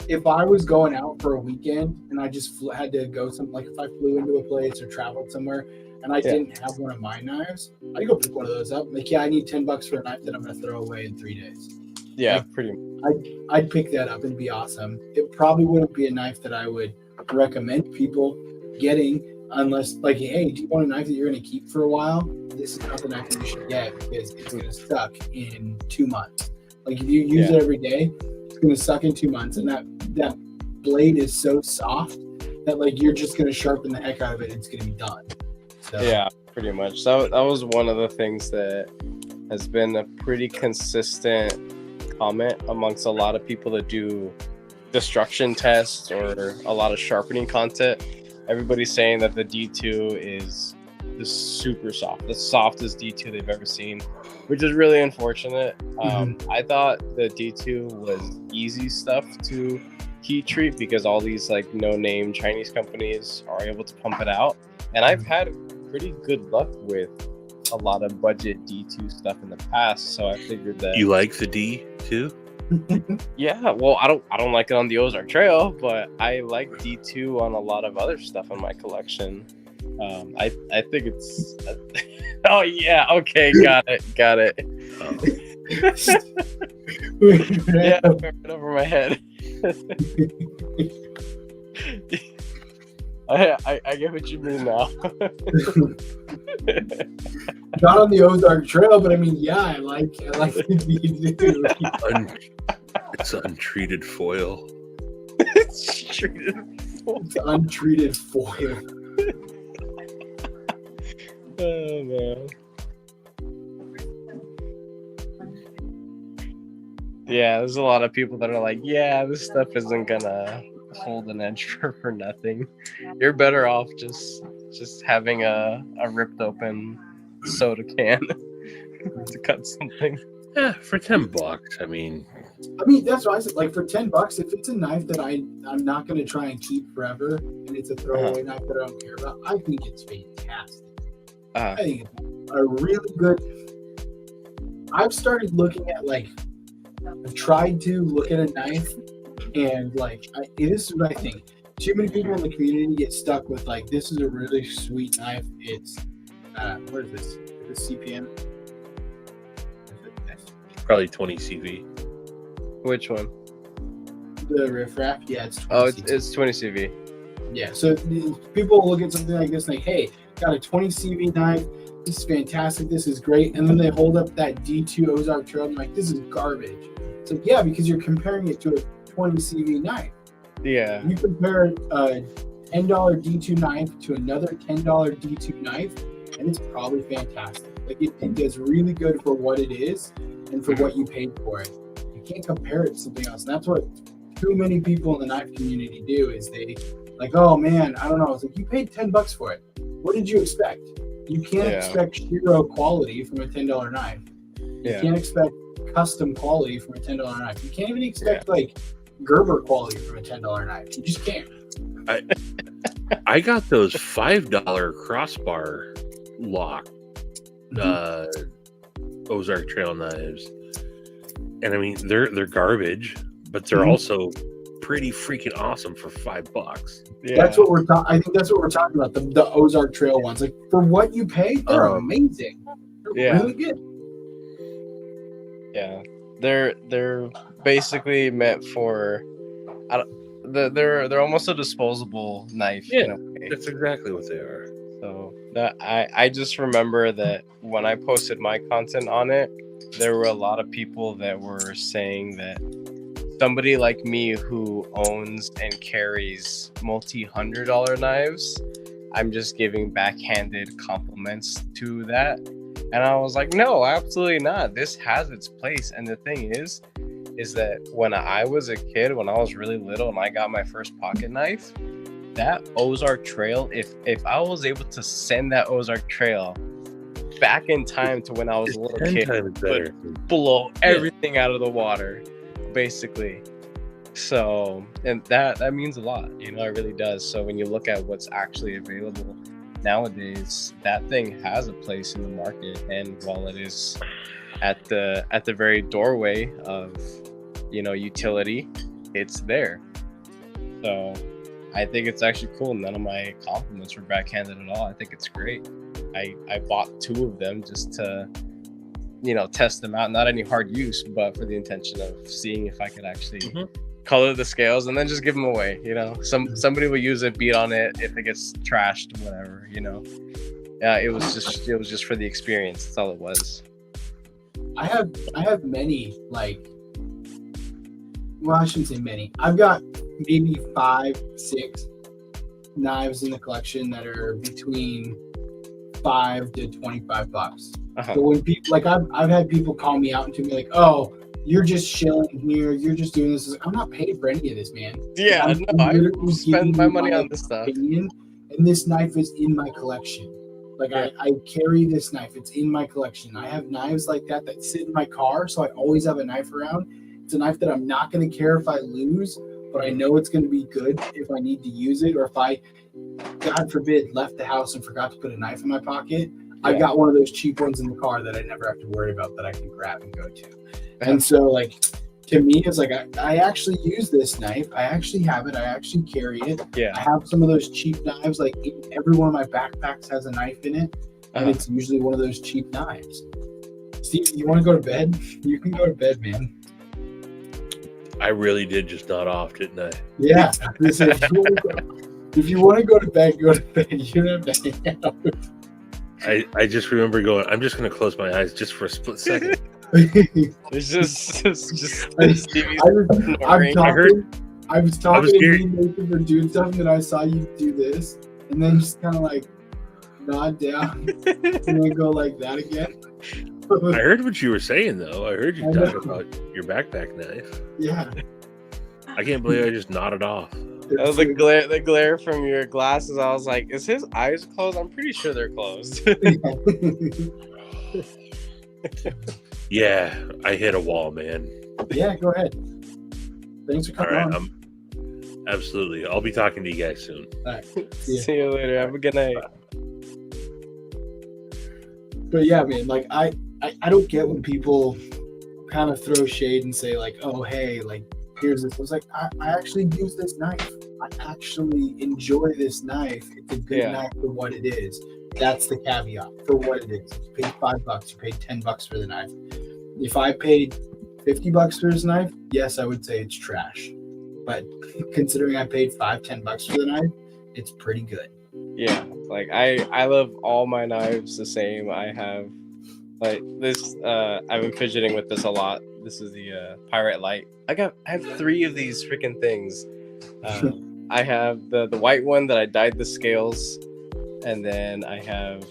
if I was going out for a weekend and I just had to go like if I flew into a place or traveled somewhere and I didn't have one of my knives, I'd go pick one of those up. Like, I need $10 for a knife that I'm going to throw away in 3 days. Yeah, Like, pretty. I'd pick that up and be awesome. It probably wouldn't be a knife that I would recommend people getting unless, like, hey, do you want a knife that you're going to keep for a while? This is not the knife that you should get because it's going to suck in 2 months. Like, if you use it every day, it's going to suck in 2 months, and that blade is so soft that, like, you're just going to sharpen the heck out of it and it's going to be done. So Yeah, pretty much. That was one of the things that has been a pretty consistent comment amongst a lot of people that do destruction tests or a lot of sharpening content. Everybody's saying that the D2 is super soft, the softest D2 they've ever seen, which is really unfortunate. I thought the D2 was easy stuff to heat treat because all these like no-name Chinese companies are able to pump it out, and I've had pretty good luck with a lot of budget D2 stuff in the past, so I figured that You like the D too? yeah, well, I don't like it on the Ozark Trail, but I like D2 on a lot of other stuff in my collection. I think it's oh yeah, okay, got it. Yeah, right over my head. I get what you mean now. not on the Ozark Trail, but I mean, yeah, I like the It's untreated foil. It's treated. it's untreated foil. Oh man. Yeah, there's a lot of people that are like, yeah, this stuff isn't gonna hold an edge for nothing. You're better off just having a ripped open soda can to cut something. Yeah, for $10. I mean, That's what I said. Like, for $10, if it's a knife that I'm not going to try and keep forever, and it's a throwaway knife that I don't care about, I think it's fantastic. I think it's a really good. I've started looking at, like, I've tried to look at a knife, and like, this is what I think. Too many people in the community get stuck with, like, this is a really sweet knife. It's what is this? Is this CPM? probably 20 CV. Which one? The Riff Raff? Yeah, it's 20 Oh, CV. it's 20 CV. Yeah, so people look at something like this and like, hey, got a 20 CV knife. This is fantastic. This is great. And then they hold up that D2 Ozark Trail and like, this is garbage. It's like, yeah, because you're comparing it to a 20 CV knife. Yeah. You compare a $10 D2 knife to another $10 D2 knife, and it's probably fantastic. Like, it does really good for what it is and for what you paid for it. You can't compare it to something else. And that's what too many people in the knife community do, is they like, oh man, I don't know. It's like, you paid $10 for it. What did you expect? You can't expect Shiro quality from a $10 knife. You can't expect custom quality from a $10 knife. You can't even expect like Gerber quality from a $10 knife. You just can't. I got those $5 crossbar lock Ozark Trail knives, and I mean they're garbage, but they're Mhm. also pretty freaking awesome for $5. Yeah. That's what we're talking. I think that's what we're talking about. The Ozark Trail ones, like for what you pay, they're amazing. They're Yeah. really good. Yeah, they're basically meant for. They're almost a disposable knife. Yeah. In a way. That's exactly what they are. So that I just remember that when I posted my content on it, there were a lot of people that were saying that somebody like me who owns and carries multi-$100 knives, I'm just giving backhanded compliments to that. And I was like, no, absolutely not. This has its place. And the thing is that when I was a kid, when I was really little and I got my first pocket knife, that Ozark Trail, if I was able to send that Ozark Trail back in time to when I was a little 10 kid, times better. blow everything out of the water, basically. So, and that means a lot, you know, it really does. So when you look at what's actually available nowadays, that thing has a place in the market, and while it is at the very doorway of, you know, utility, it's there. So I think it's actually cool. None of my compliments were backhanded at all. I think it's great. I bought 2 of them just to, you know, test them out. Not any hard use, but for the intention of seeing if I could actually color the scales and then just give them away. You know, somebody will use it, beat on it. If it gets trashed, whatever, you know. It was just for the experience. That's all it was. I have many, like, well, I shouldn't say many. I've got maybe 5, 6 knives in the collection that are between $5 to $25. So when people, like, I've had people call me out and to me like, "Oh, you're just shilling here. You're just doing this." Like, I'm not paid for any of this, man. Yeah, I'm no, I literally spend giving my you money on this stuff. opinion, and this knife is in my collection. Like, Yeah. I carry this knife. It's in my collection. I have knives like that sit in my car, so I always have a knife around. It's a knife that I'm not going to care if I lose, but I know it's going to be good if I need to use it, or if I, God forbid, left the house and forgot to put a knife in my pocket. I've got one of those cheap ones in the car that I never have to worry about, that I can grab and go to. And so, like, to me, it's like I actually use this knife. I actually have it. I actually carry it. Yeah. I have some of those cheap knives. Like, every one of my backpacks has a knife in it, and it's usually one of those cheap knives. Steve, you want to go to bed? You can go to bed, man. I really did just nod off, didn't I? Yeah. Listen, if you want to go to bed, go to bed. You don't have to hang out. I just remember going, I'm just going to close my eyes just for a split second. It's just Stevie's I was talking to you, Nathan, for doing something, and I saw you do this, and then just kind of like nod down, and then go like that again. I heard what you were saying, though. I heard you talk about your backpack knife. Yeah. I can't believe I just nodded off. The glare from your glasses. I was like, is his eyes closed? I'm pretty sure they're closed. Yeah, I hit a wall, man. Yeah, go ahead. Thanks for All coming right, on. absolutely. I'll be talking to you guys soon. All right. See you later. Have a good night. But yeah, man, like I don't get when people kind of throw shade and say like, "Oh, hey, like here's this." I was like, I actually use this knife. I actually enjoy this knife. It's a good knife for what it is. That's the caveat for what it is. If you paid $5, you paid $10 for the knife. If I paid $50 for this knife, yes, I would say it's trash. But considering I paid $5-10 for the knife, it's pretty good. Yeah, like I love all my knives the same. I have like this. I've been fidgeting with this a lot. This is the Pirate Light. I have 3 of these freaking things. I have the white one that I dyed the scales, and then I have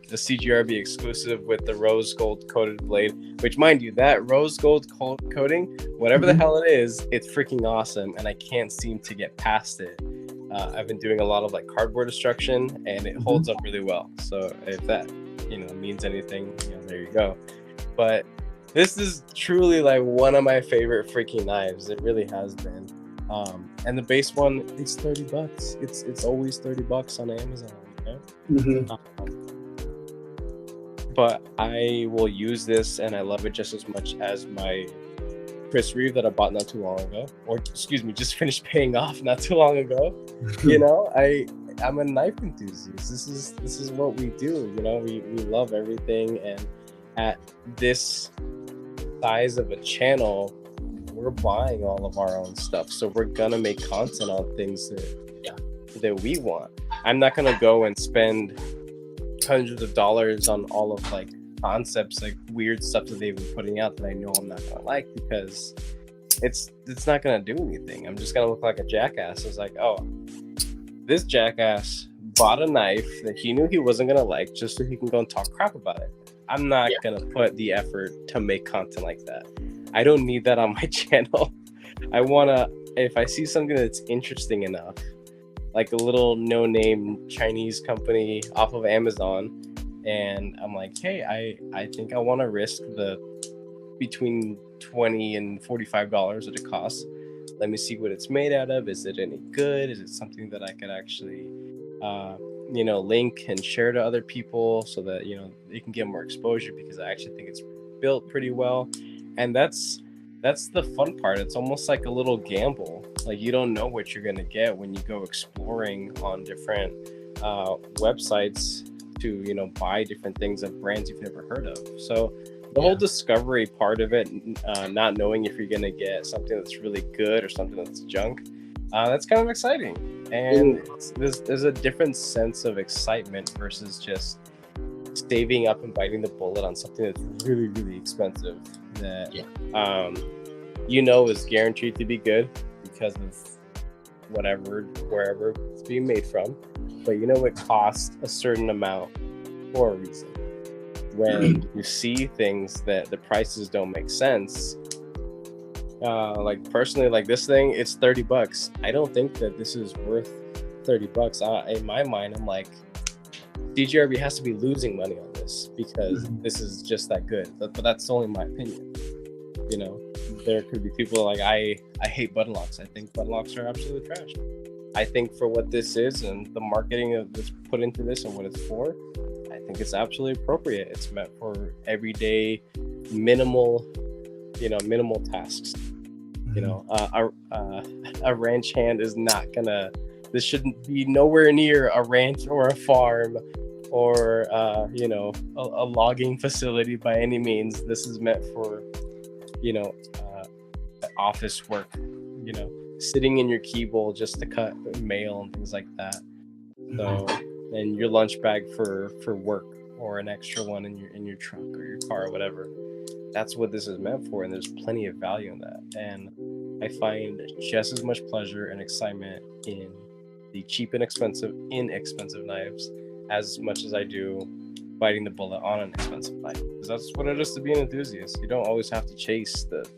the CGRB exclusive with the rose gold coated blade. Which, mind you, that rose gold coating, whatever the hell it is, it's freaking awesome, and I can't seem to get past it. I've been doing a lot of like cardboard destruction, and it holds up really well. So if that, means anything, there you go. But this is truly like one of my favorite freaking knives. It really has been. And the base one, it's $30. It's always $30 on Amazon. but I will use this and I love it just as much as my Chris Reeve that I bought not too long ago, or excuse me, just finished paying off not too long ago. You know, I'm a knife enthusiast. This is what we do. You know, we love everything, and at this size of a channel, we're buying all of our own stuff. So we're gonna make content on things that we want. I'm not gonna go and spend hundreds of dollars on all of like concepts, like weird stuff that they've been putting out that I know I'm not gonna like, because it's not gonna do anything. I'm just gonna look like a jackass. It's like, oh, this jackass bought a knife that he knew he wasn't gonna like just so he can go and talk crap about it. I'm not gonna put the effort to make content like that. I don't need that on my channel. I wanna, if I see something that's interesting enough, like a little no-name Chinese company off of Amazon, and I'm like, hey, I think I want to risk the between $20 and $45 that it costs. Let me see what it's made out of. Is it any good? Is it something that I could actually link and share to other people so that they can get more exposure, because I actually think it's built pretty well. And that's the fun part. It's almost like a little gamble. Like, you don't know what you're gonna get when you go exploring on different websites to buy different things of brands you've never heard of. So the whole discovery part of it, not knowing if you're gonna get something that's really good or something that's junk, that's kind of exciting. And there's a different sense of excitement versus just saving up and biting the bullet on something that's really, really expensive that is guaranteed to be good because of wherever it's being made from. But it costs a certain amount for a reason. When you see things that the prices don't make sense, like personally, like this thing, it's $30. I don't think that this is worth $30. In my mind, I'm like, CGRB has to be losing money on this because this is just that good. But that's only my opinion. There could be people like, I hate button locks. I think button locks are absolute trash. I think for what this is and the marketing that's put into this and what it's for, I think it's absolutely appropriate. It's meant for everyday, minimal tasks. A ranch hand is not gonna. This shouldn't be nowhere near a ranch or a farm or a logging facility by any means. This is meant for office work. Sitting in your key bowl just to cut mail and things like that. So, and your lunch bag for work, or an extra one in your truck or your car or whatever. That's what this is meant for, and there's plenty of value in that. And I find just as much pleasure and excitement in the cheap and inexpensive knives as much as I do biting the bullet on an expensive knife. Because that's what it is to be an enthusiast. You don't always have to chase the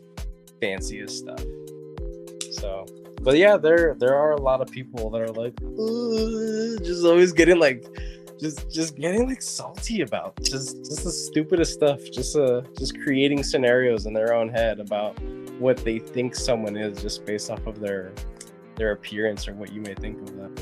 fanciest stuff. So, but yeah, there are a lot of people that are like, just always getting like, just getting like salty about just the stupidest stuff, just creating scenarios in their own head about what they think someone is just based off of their appearance or what you may think of them.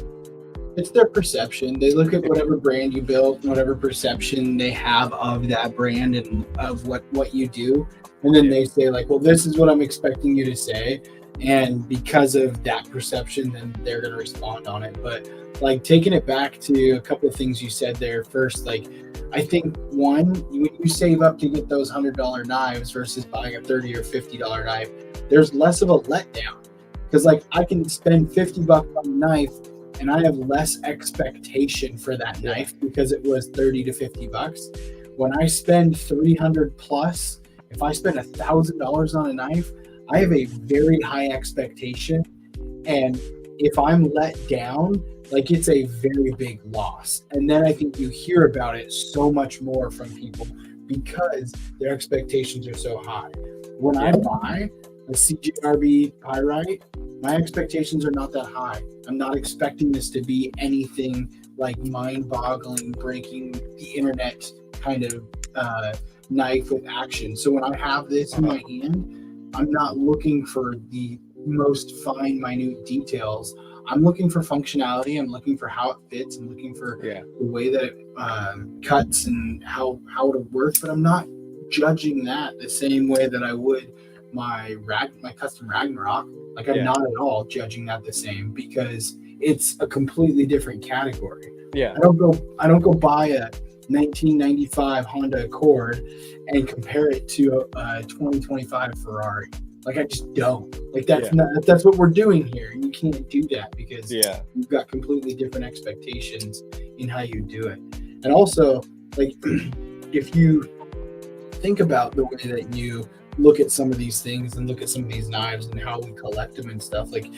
It's their perception. They look at whatever brand you built, whatever perception they have of that brand and of what you do, and then they say like, well, this is what I'm expecting you to say. And because of that perception, then they're going to respond on it. But like, taking it back to a couple of things you said there first, like, I think one, when you save up to get those $100 knives versus buying a $30 or $50 knife, there's less of a letdown, because like, I can spend $50 on a knife and I have less expectation for that knife because it was $30 to $50. When I spend $300 plus, if I spend $1,000 on a knife, I have a very high expectation, and if I'm let down, like, it's a very big loss. And then I think you hear about it so much more from people because their expectations are so high. When I buy a CGRB Pyrite, my expectations are not that high. I'm not expecting this to be anything like mind-boggling, breaking the internet kind of knife with action. So when I have this in my hand, I'm not looking for the most fine, minute details I'm looking for functionality. I'm looking for how it fits. I'm looking for the way that it cuts and how it'll work. But I'm not judging that the same way that I would my custom Ragnarok. Like I'm not at all judging that the same, because it's a completely different category. I don't go buy a 1995 Honda Accord and compare it to a 2025 Ferrari. Like I just don't. Like that's what we're doing here. You can't do that because you've got completely different expectations in how you do it. And also, like if you think about the way that you look at some of these things and look at some of these knives and how we collect them and stuff, like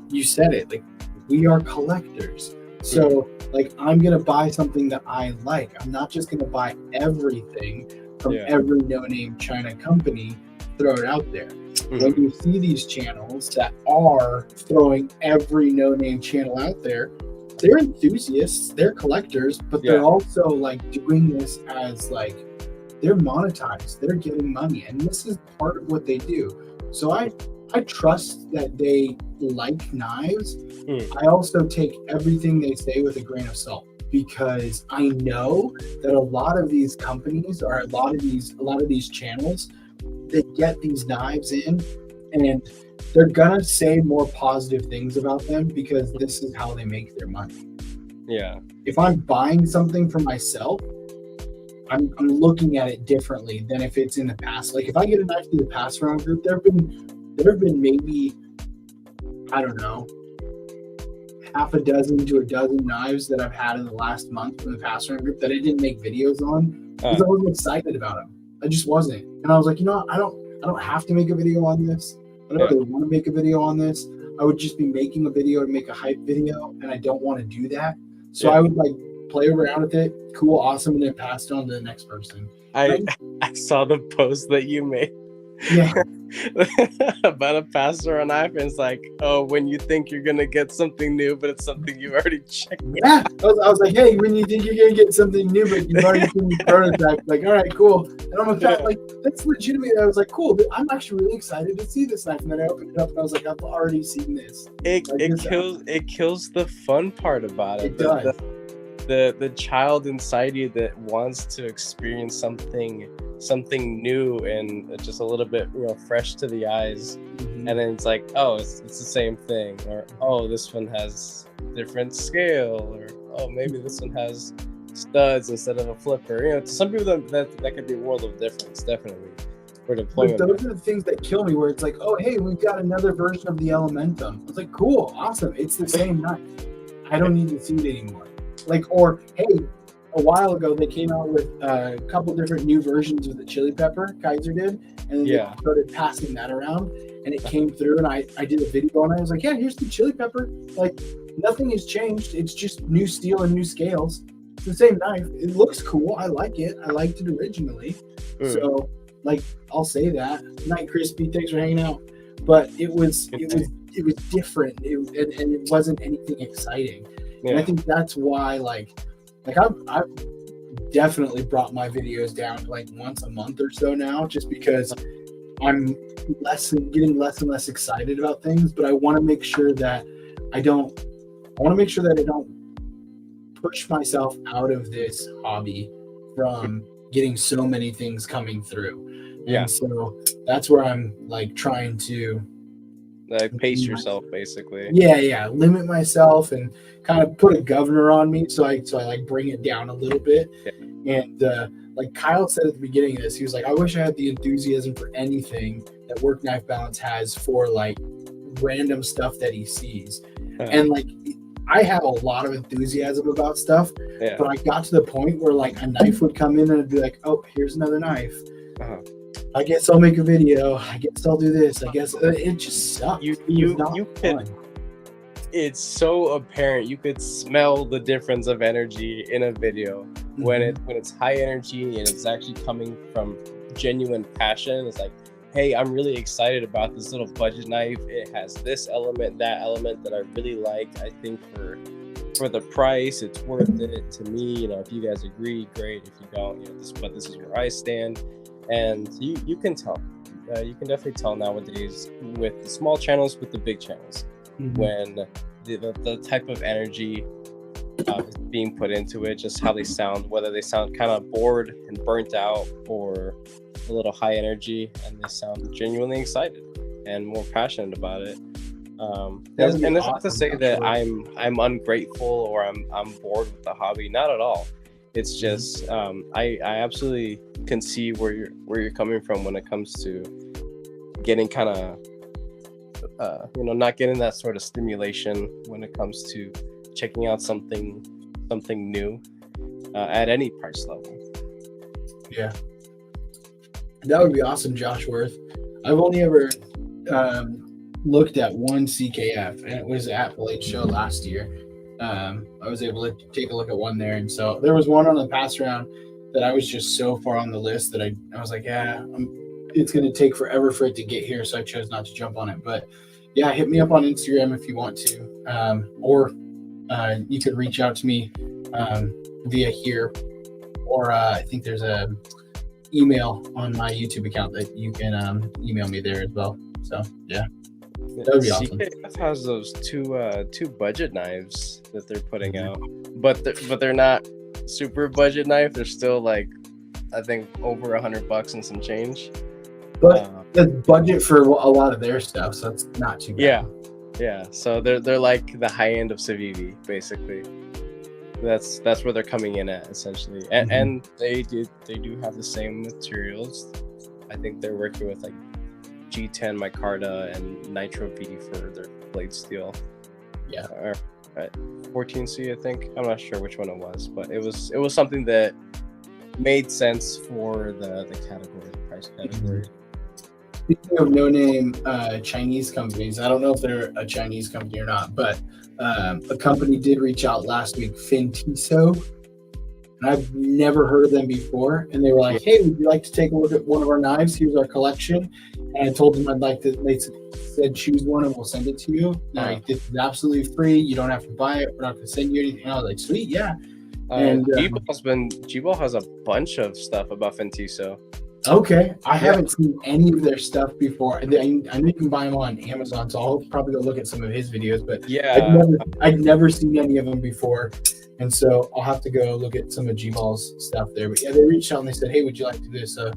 you said it, like we are collectors. So like I'm gonna buy something that I like. I'm not just gonna buy everything from every no-name China company, throw it out there. When you see these channels that are throwing every no-name channel out there, they're enthusiasts, they're collectors, but they're also like doing this as like they're monetized, they're getting money, and this is part of what they do. So I trust that they like knives. I also take everything they say with a grain of salt, because I know that a lot of these companies or a lot of these channels, they get these knives in and they're gonna say more positive things about them because this is how they make their money. If I'm buying something for myself, I'm looking at it differently than if it's in the past. Like if I get a knife through the Pass Around group, there have been maybe, I don't know, half a dozen to a dozen knives that I've had in the last month from the Pass Around group that I didn't make videos on because I wasn't excited about them. I just wasn't. And I was like, you know what? I don't have to make a video on this. I don't really want to make a video on this. I would just be making a video to make a hype video, and I don't want to do that. So I would like play around with it, cool, awesome, and then pass it on to the next person. I saw the post that you made about a Pass Around knife, and it's like, oh, when you think you're gonna get something new, but it's something you already checked. I was like, hey, when you think you're gonna get something new, but you've already seen the prototype, like, all right, cool. And I'm like, that's legitimate. I was like, cool, I'm actually really excited to see this knife. And then I opened it up and I was like, I've already seen this. It kills the fun part about it. It does. The child inside you that wants to experience something new and just a little bit, fresh to the eyes. And then it's like, oh, it's the same thing, or oh, this one has different scale, or oh, maybe this one has studs instead of a flipper. To some people that could be a world of difference, definitely, for deployment. But those are the things that kill me, where it's like, oh, hey, we've got another version of the Elementum. It's like, cool, awesome, it's the same knife. I don't need to see it anymore. Like, or hey, a while ago they came out with a couple different new versions of the chili pepper, Kaiser did, and then they started passing that around, and it came through, and I did a video on it. I was like, yeah, here's the chili pepper. Like, nothing has changed. It's just new steel and new scales. It's the same knife. It looks cool. I like it. I liked it originally. So, like, I'll say that. Night Crispy, thanks for hanging out. But it was different, and it wasn't anything exciting. And I think that's why, like I've definitely brought my videos down to like once a month or so now, just because I'm getting less and less excited about things. But I want to make sure that I don't push myself out of this hobby from getting so many things coming through. And so that's where I'm like trying to like pace yourself, basically. Limit myself and kind of put a governor on me, so I like bring it down a little bit. And like Kyle said at the beginning of this, he was like, I wish I had the enthusiasm for anything that Work Knife Balance has for like random stuff that he sees. And like I have a lot of enthusiasm about stuff, but I got to the point where like a knife would come in and it'd be like, oh, here's another knife. I guess I'll make a video. I guess I'll do this. I guess it just sucks. It's so apparent. You could smell the difference of energy in a video when it's high energy and it's actually coming from genuine passion. It's like, hey, I'm really excited about this little budget knife. It has this element, that element that I really like. I think for the price, it's worth it to me. If you guys agree, great. If you don't, this is where I stand. And you can tell. You can definitely tell nowadays with the small channels, with the big channels, when the type of energy being put into it, just how they sound, whether they sound kind of bored and burnt out or a little high energy, and they sound genuinely excited and more passionate about it. And it's not to say that I'm ungrateful or I'm bored with the hobby. Not at all. It's just I absolutely can see where you're coming from when it comes to getting kind of not getting that sort of stimulation when it comes to checking out something new at any price level. Yeah, that would be awesome, Josh Worth. I've only ever looked at one CKF, and it was at Blade Show last year. I was able to take a look at one there, and so there was one on the pass round that I was just so far on the list that I was like, it's going to take forever for it to get here, so I chose not to jump on it. But yeah, hit me up on Instagram if you want to, or you could reach out to me via here, or I think there's a email on my YouTube account that you can email me there as well. So yeah. That would be awesome. CKF has those two budget knives that they're putting out, but they're not super budget knife. They're still like, I think, over $100 and some change. But the budget for a lot of their stuff, so it's not too bad. Yeah. So they're like the high end of Civivi, basically. That's where they're coming in at, essentially, and they do have the same materials. I think they're working with like G10 micarta and Nitro V for their blade steel. Yeah. Or 14C, I think. I'm not sure which one it was, but it was something that made sense for the category, the price category. Speaking of no-name Chinese companies, I don't know if they're a Chinese company or not, but a company did reach out last week, Fintiso, and I've never heard of them before. And they were like, "Hey, would you like to take a look at one of our knives? Here's our collection." And I told them I'd like to. They said, "Choose one, and we'll send it to you." Like, this is absolutely free. You don't have to buy it. We're not going to send you anything. And I was like, "Sweet, yeah." And G-Ball has a bunch of stuff about Fintiso. Okay, I haven't seen any of their stuff before. I know you can buy them on Amazon, so I'll probably go look at some of his videos. But yeah, I'd never seen any of them before, and so I'll have to go look at some of G-Ball's stuff there. But yeah, they reached out and they said, "Hey, would you like to do this?" So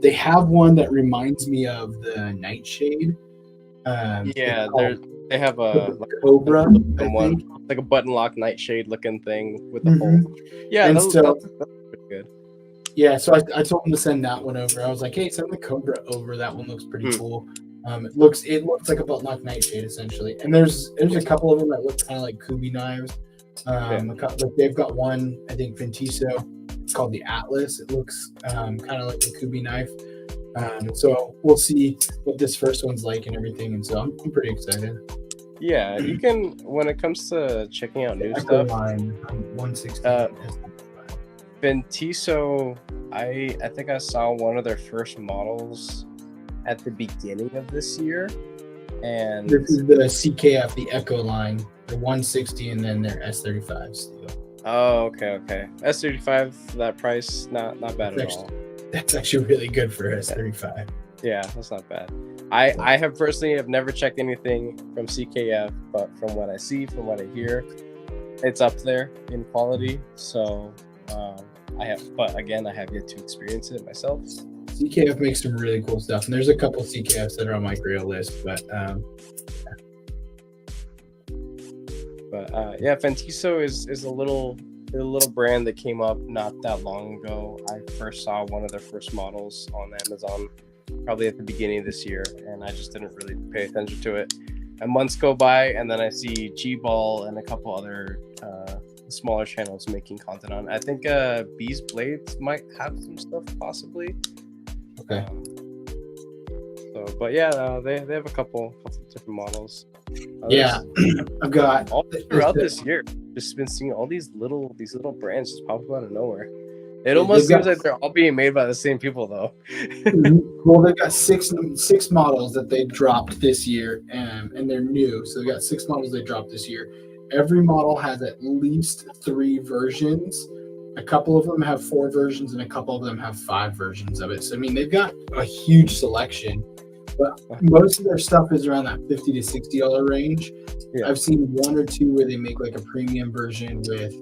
they have one that reminds me of the Nightshade. They have a Cobra one, like a button lock Nightshade looking thing with the hole. Yeah, that's pretty good. Yeah, so I told them to send that one over. I was like, "Hey, send the Cobra over. That one looks pretty cool." It looks like a button lock Nightshade essentially. And there's a couple of them that look kind of like Kubi knives. They've got one, I think, Fintiso. It's called the Atlas. It looks kind of like a Kubi knife. So we'll see what this first one's like and everything. And so I'm pretty excited. Yeah, you can, when it comes to checking out new stuff. Line, 160. Fintiso, I think I saw one of their first models at the beginning of this year, and this is the CKF, the Echo line, the 160, and then their S35 steel. Oh, okay. S35, that price, not bad at all. That's actually really good for S35. Yeah, that's not bad. I have personally never checked anything from CKF, but from what I see, from what I hear, it's up there in quality. So I have yet to experience it myself. CKF makes some really cool stuff, and there's a couple CKFs that are on my grail list, but Fintiso is a little brand that came up not that long ago. I first saw one of their first models on Amazon probably at the beginning of this year, and I just didn't really pay attention to it. And months go by, and then I see G-Ball and a couple other smaller channels making content on it. I think Bees Blades might have some stuff possibly. Okay. They have a couple different models. I've got all throughout this year. Just been seeing all these little brands just pop up out of nowhere. It almost seems like they're all being made by the same people, though. Well, they've got six models that they dropped this year, and they're new. So they've got 6 models they dropped this year. Every model has at least 3 versions. A couple of them have 4 versions, and a couple of them have 5 versions of it. So, I mean, they've got a huge selection. But most of their stuff is around that $50 to $60 range. Yeah. I've seen one or two where they make like a premium version with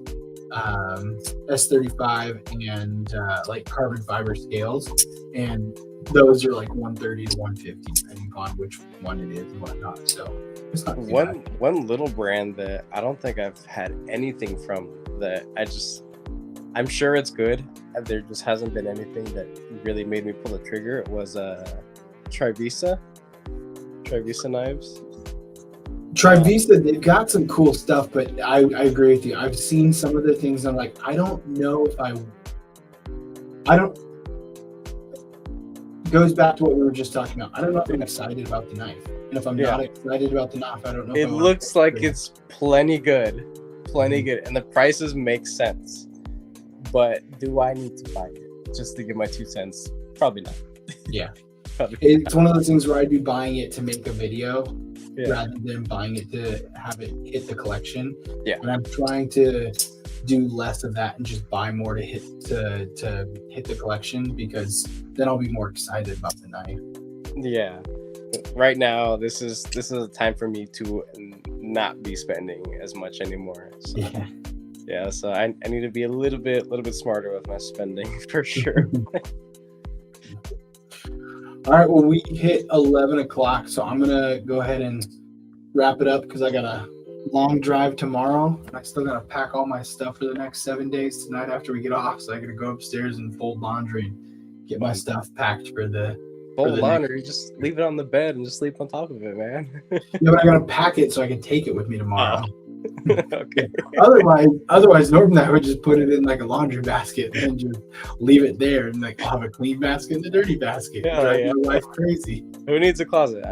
S35 and like carbon fiber scales, and those are like $130 to $150 depending on which one it is and whatnot. So it's not too bad. One little brand that I don't think I've had anything from that I'm sure it's good. There just hasn't been anything that really made me pull the trigger. It was Trivisa knives. Trivisa, they've got some cool stuff, but I agree with you. I've seen some of the things and I'm like, I don't know if I don't. It goes back to what we were just talking about. I don't know if I'm excited about the knife. And if I'm not excited about the knife, I don't know. It looks like it's plenty good. And the prices make sense. But do I need to buy it just to give my 2 cents? Probably not. Yeah. It's one of those things where I'd be buying it to make a video rather than buying it to have it hit the collection. Yeah. And I'm trying to do less of that and just buy more to hit the collection, because then I'll be more excited about the knife. Yeah. Right now, this is a time for me to not be spending as much anymore. So, yeah. So I need to be a little bit smarter with my spending for sure. All right. Well, we hit 11 o'clock, so I'm gonna go ahead and wrap it up because I got a long drive tomorrow. I still gotta pack all my stuff for the next 7 days tonight after we get off. So I gotta go upstairs and fold laundry and get my stuff packed for the. Fold laundry, just leave it on the bed and just sleep on top of it, man. Yeah, but I gotta pack it so I can take it with me tomorrow. Okay. Otherwise, normally I would just put it in like a laundry basket and just leave it there, and like I'll have a clean basket and a dirty basket. Yeah. My wife crazy. Who needs a closet?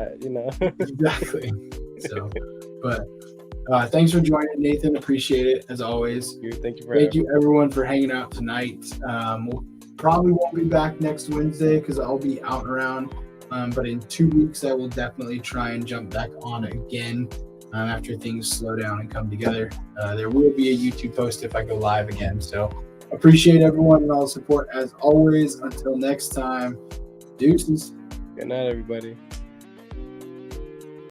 Exactly. So, but thanks for joining, Nathan. Appreciate it as always. Thank you everyone for hanging out tonight. We'll probably won't be back next Wednesday because I'll be out and around. But in 2 weeks, I will definitely try and jump back on again after things slow down and come together. There will be a YouTube post if I go live again. So appreciate everyone and all the support as always. Until next time, deuces. Good night, everybody.